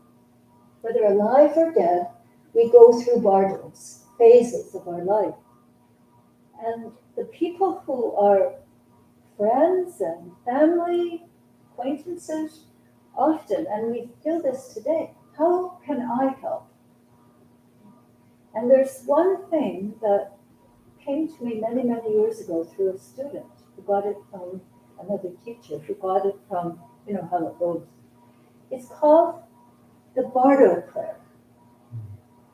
Whether alive or dead, we go through bardos, phases of our life. And the people who are friends and family, acquaintances, often, and we feel this today, how can I help? And there's one thing that came to me many, many years ago through a student who got it from another teacher, who got it from, how it goes. It's called the Bardo Prayer.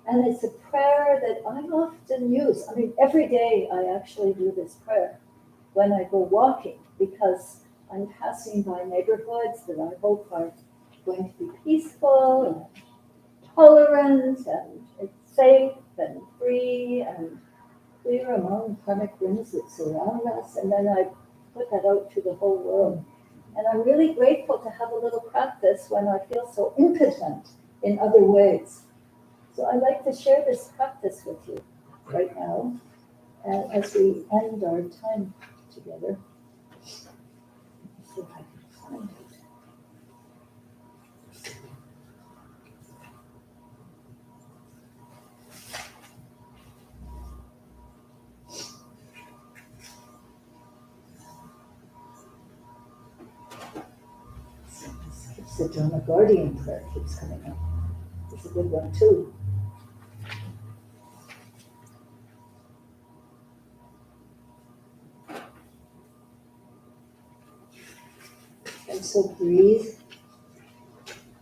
And it's a prayer that I often use. I mean, every day I actually do this prayer when I go walking, because I'm passing by neighborhoods that I hope are going to be peaceful and tolerant and it's safe and free and clear among karmic winds that surround us. And then I put that out to the whole world. And I'm really grateful to have a little practice when I feel so impotent in other ways. So I'd like to share this practice with you right now as we end our time together. Let's see if I can find it. The Dharma Guardian prayer keeps coming up. It's a good one too. And so breathe,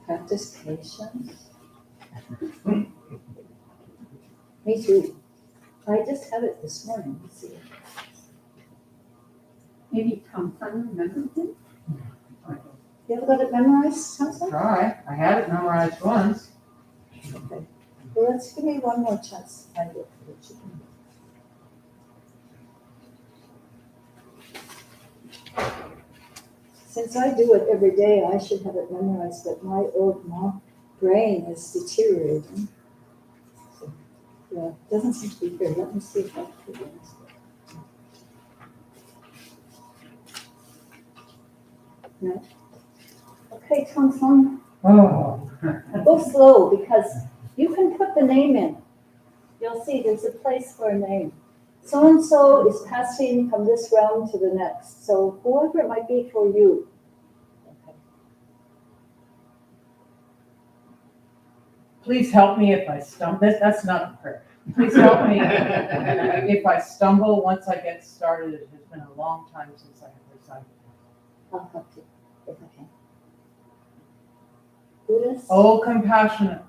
practice patience. Me too. I just had it this morning. Let's see. Maybe Tom Thumb remembers it? You ever got it memorized, Thompson? Try. I had it memorized once. Okay. Well, let's give me one more chance to find it for the chicken. Since I do it every day, I should have it memorized, but my old brain is deteriorating. So, yeah, it doesn't seem to be here. Let me see if I can do this. No. Okay, Tong Song. Oh. Go slow because you can put the name in. You'll see there's a place for a name. So-and-so is passing from this realm to the next. So whoever it might be for you. Okay. Please help me if I stumble. That's not the prayer. Please help me if I stumble once I get started. It has been a long time since I have recited. I'll help you if I can. Buddhist. Oh, compassionate,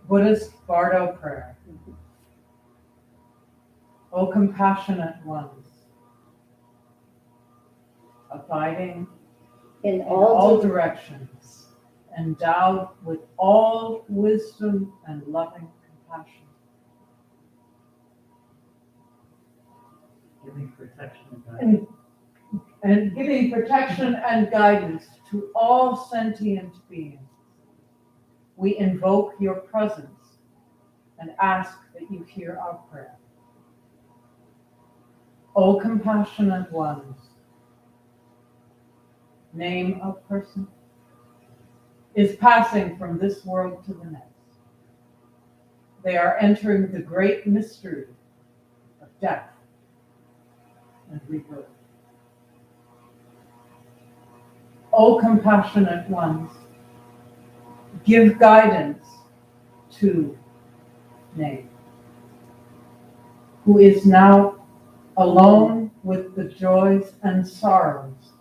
Buddhist Bardo Prayer. O compassionate ones, abiding in all directions, endowed with all wisdom and loving compassion. Giving protection and guidance. And giving protection and guidance to all sentient beings. We invoke your presence and ask that you hear our prayer. O compassionate ones, name of person, is passing from this world to the next. They are entering the great mystery of death and rebirth. O compassionate ones, give guidance to name, who is now alone with the joys and sorrows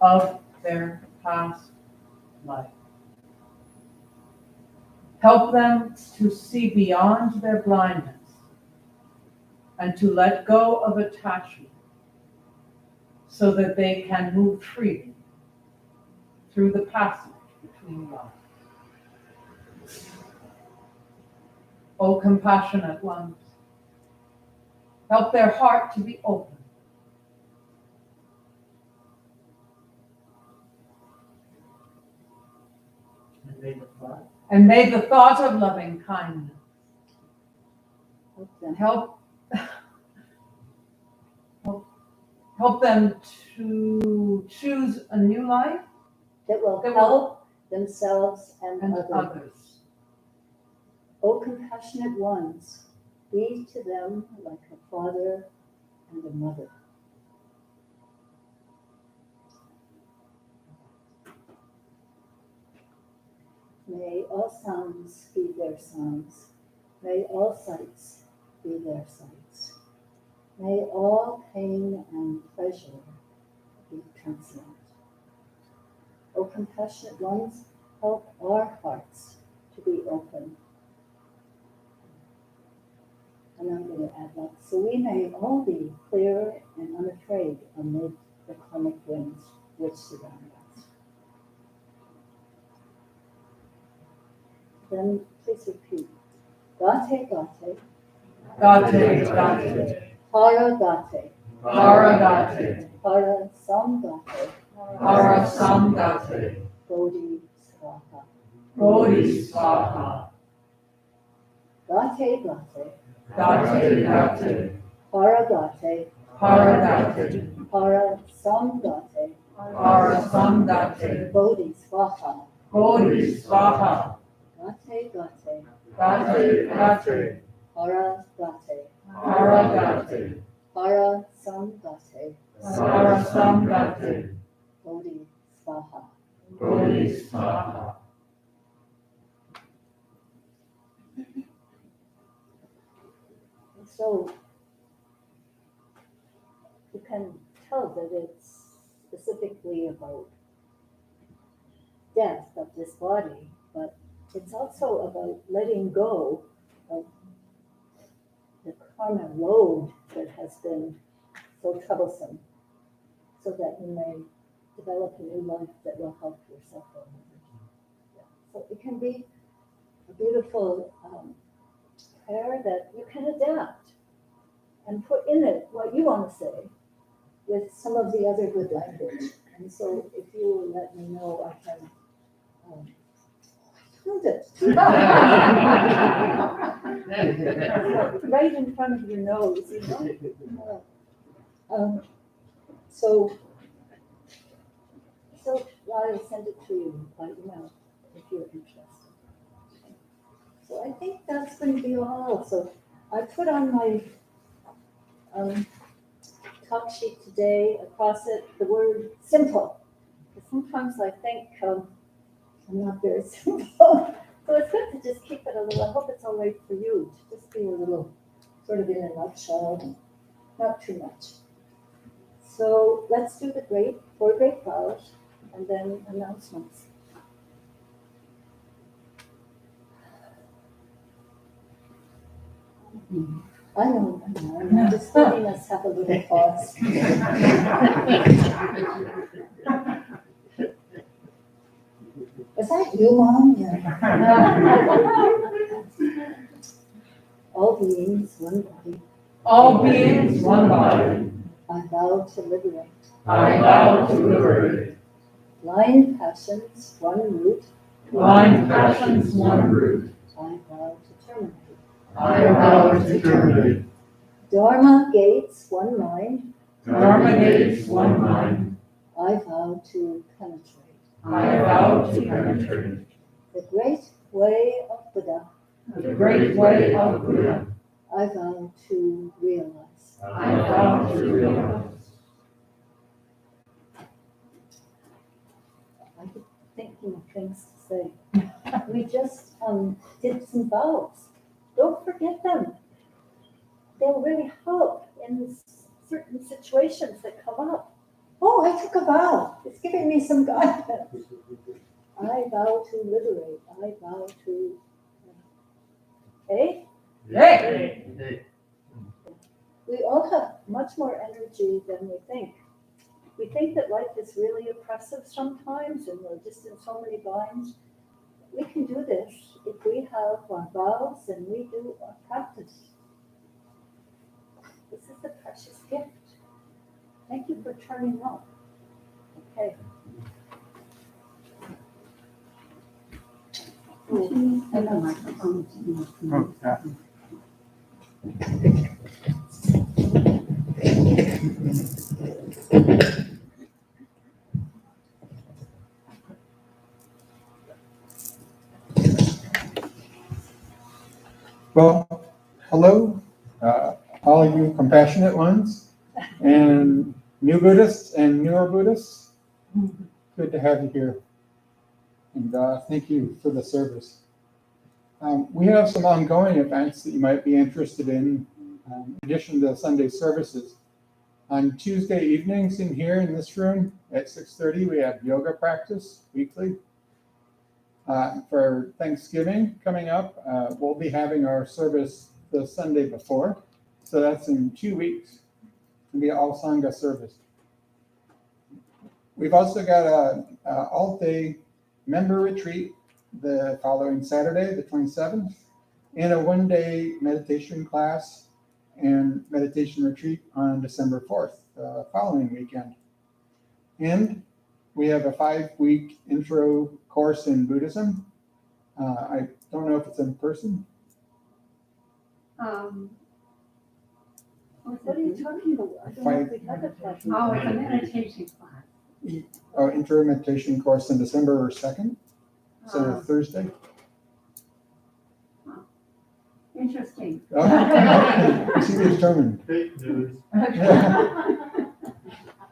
of their past life. Help them to see beyond their blindness and to let go of attachment so that they can move freely through the passage between lives. O compassionate ones, help their heart to be open. And may the thought of loving kindness help them to choose a new life that will help themselves and and others. others. O compassionate ones, be to them like a father and a mother. May all sounds be their sounds. May all sights be their sights. May all pain and pleasure be transient. O compassionate ones, help our hearts to be open. And I'm going to add that. So we may all be clear and unafraid amid the karmic winds which surround us. Then please repeat. Gate, gate. Gate, gate. Para gate. Para gate. Para sam gate. Para sam gate. Bodhi swaha. Bodhi swaha. Gate, gate. Gate, gate. Para gate. Para gate. Para sam gate. Para sam gate. Bodhi swaha. Bodhi swaha. Gate, gate. Gate, gate. Para gate. Para gate. Para sam gate. Para sam gate. Bodhi swaha. Bodhi swaha. So you can tell that it's specifically about death of this body, but it's also about letting go of the karma load that has been so troublesome, so that you may develop a new life that will help yourself or others. Yeah. So it can be a beautiful prayer that you can adapt and put in it what you want to say with some of the other good language. And so if you will let me know, I can hold it. Right in front of your nose, you know. So I'll send it to you by email if you're interested. So I think that's going to be all. So I put on my talk sheet today, across it, the word simple. Because sometimes I think I'm not very simple. So it's good to just keep it a little, I hope it's all right for you, to just be a little, sort of in a nutshell, not too much. So let's do the four great vows, and then announcements. I know, I'm just letting us have a little pause. Was that you, Mom? Yeah. All beings, one body. All beings, one body. I vow to liberate. I vow to liberate. Blind passions, one root. Blind passions, one root. I vow to terminate. I vow to terminate. Dharma gates, one mind. Dharma gates, one mind. I vow to penetrate. I vow to penetrate. The great way of Buddha. The great way of Buddha. I vow to realize. I vow to realize. I keep thinking of things to say. We just did some vows. Don't forget them. They'll really help in certain situations that come up. Oh, I took a vow. It's giving me some guidance. I vow to liberate. I vow to. Hey? Hey! We all have much more energy than we think. We think that life is really oppressive sometimes, and we're just in so many binds. We can do this if we have our vows and we do our practice. This is a precious gift. Thank you for turning up. Okay. And the microphone. Oh, yeah. Well, hello, all of you compassionate ones, and new Buddhists and newer Buddhists. Good to have you here. And thank you for the service. We have some ongoing events that you might be interested in addition to Sunday services. On Tuesday evenings in here in this room at 6:30, we have yoga practice weekly. For Thanksgiving coming up, we'll be having our service the Sunday before. So that's in 2 weeks. It'll be all Sangha service. We've also got a all-day member retreat the following Saturday, the 27th, and a one-day meditation class and meditation retreat on December 4th, the following weekend. And we have a 5-week intro course in Buddhism. I don't know if it's in person. What are you talking about? I don't know if we had a question. Oh, it's a meditation class. Intro meditation course on December 2nd, so Thursday. Interesting. Oh, to be determined. Fake news.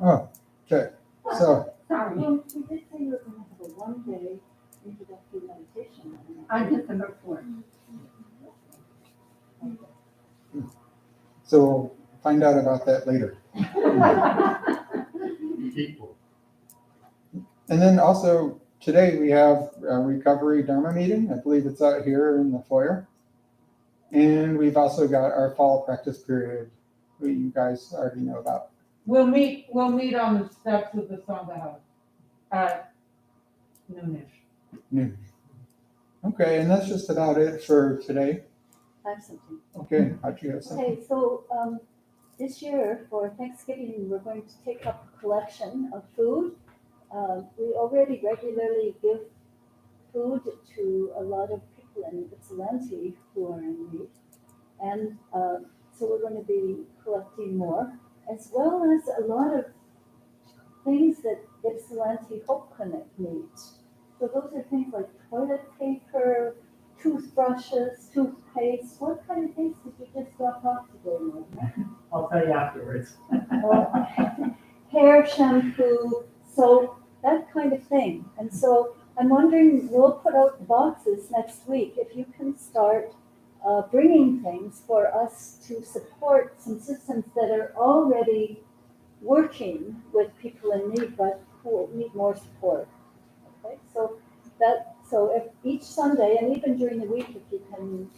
Oh, okay. So, Sorry, Well, we did say you were going to have a one-day introductory meditation. on December 4th. so we'll find out about that later. People. And then also today we have a recovery Dharma meeting. I believe it's out here in the foyer. And we've also got our fall practice period, who you guys already know about. We'll meet on the steps of the Sangha House at noonish. Noon. Okay, and that's just about it for today. I have something. Okay, how'd you have something? Okay, so this year for Thanksgiving, we're going to take up a collection of food. We already regularly give food to a lot of people in Ypsilanti who are in need. And so we're going to be collecting more, as well as a lot of things that Ypsilanti Hope Clinic needs. So those are things like toilet paper, toothbrushes, toothpaste. What kind of things did you just drop off today, Mona? I'll tell you afterwards. Hair shampoo, soap, that kind of thing. And so I'm wondering, we'll put out boxes next week if you can start bringing things for us to support some systems that are already working with people in need, but who need more support. Okay, so if each Sunday and even during the week, if you can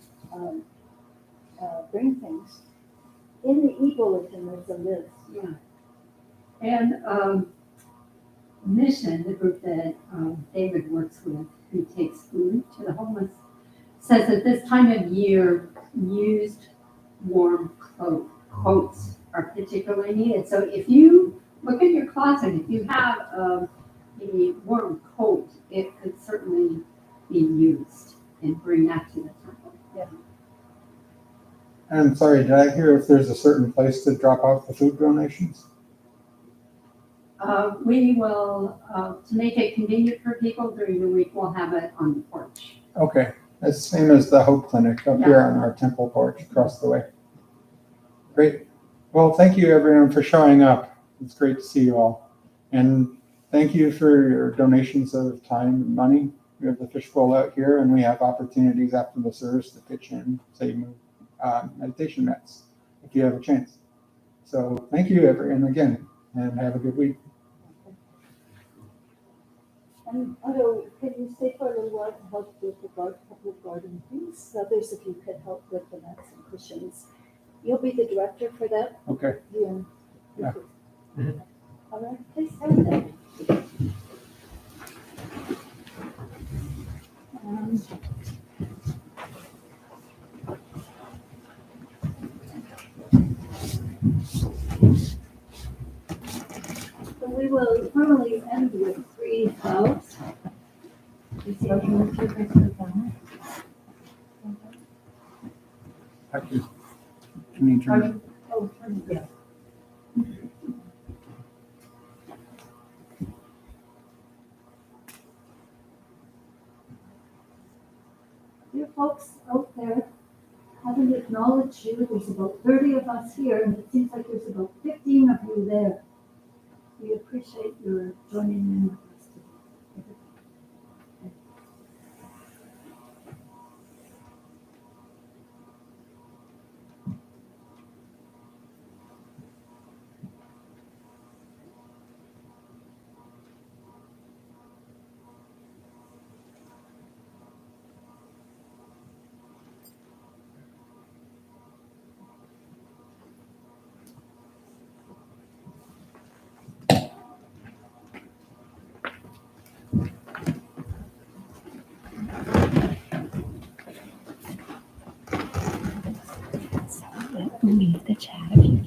bring things, in the e-bulletin there's a list. Yeah. And Mission, the group that David works with, who takes food to the homeless, says that this time of year, used warm coats are particularly needed. So if you look in your closet, if you have a warm coat, it could certainly be used and bring that to the temple. Yeah. I'm sorry, did I hear if there's a certain place to drop off the food donations? We will, to make it convenient for people during the week, we'll have it on the porch. Okay, that's the same as the Hope Clinic up here on our temple porch across the way. Great. Well, thank you everyone for showing up. It's great to see you all. And thank you for your donations of time and money. We have the fishbowl out here, and we have opportunities after the service to pitch in, say, meditation mats, if you have a chance. So thank you everyone again, and have a good week. And Otto, can you stay for a little while to help with the couple of garden things? Others, if you could help with the mats and cushions. You'll be the director for that? Okay. Yeah. All right, please stand there. we will formally end with 3 vows. Actually, can you turn? Oh, yeah. Dear folks out there, haven't acknowledged you. There's about 30 of us here, and it seems like there's about 15 of you there. We appreciate your joining in with us today. Leave the chat if you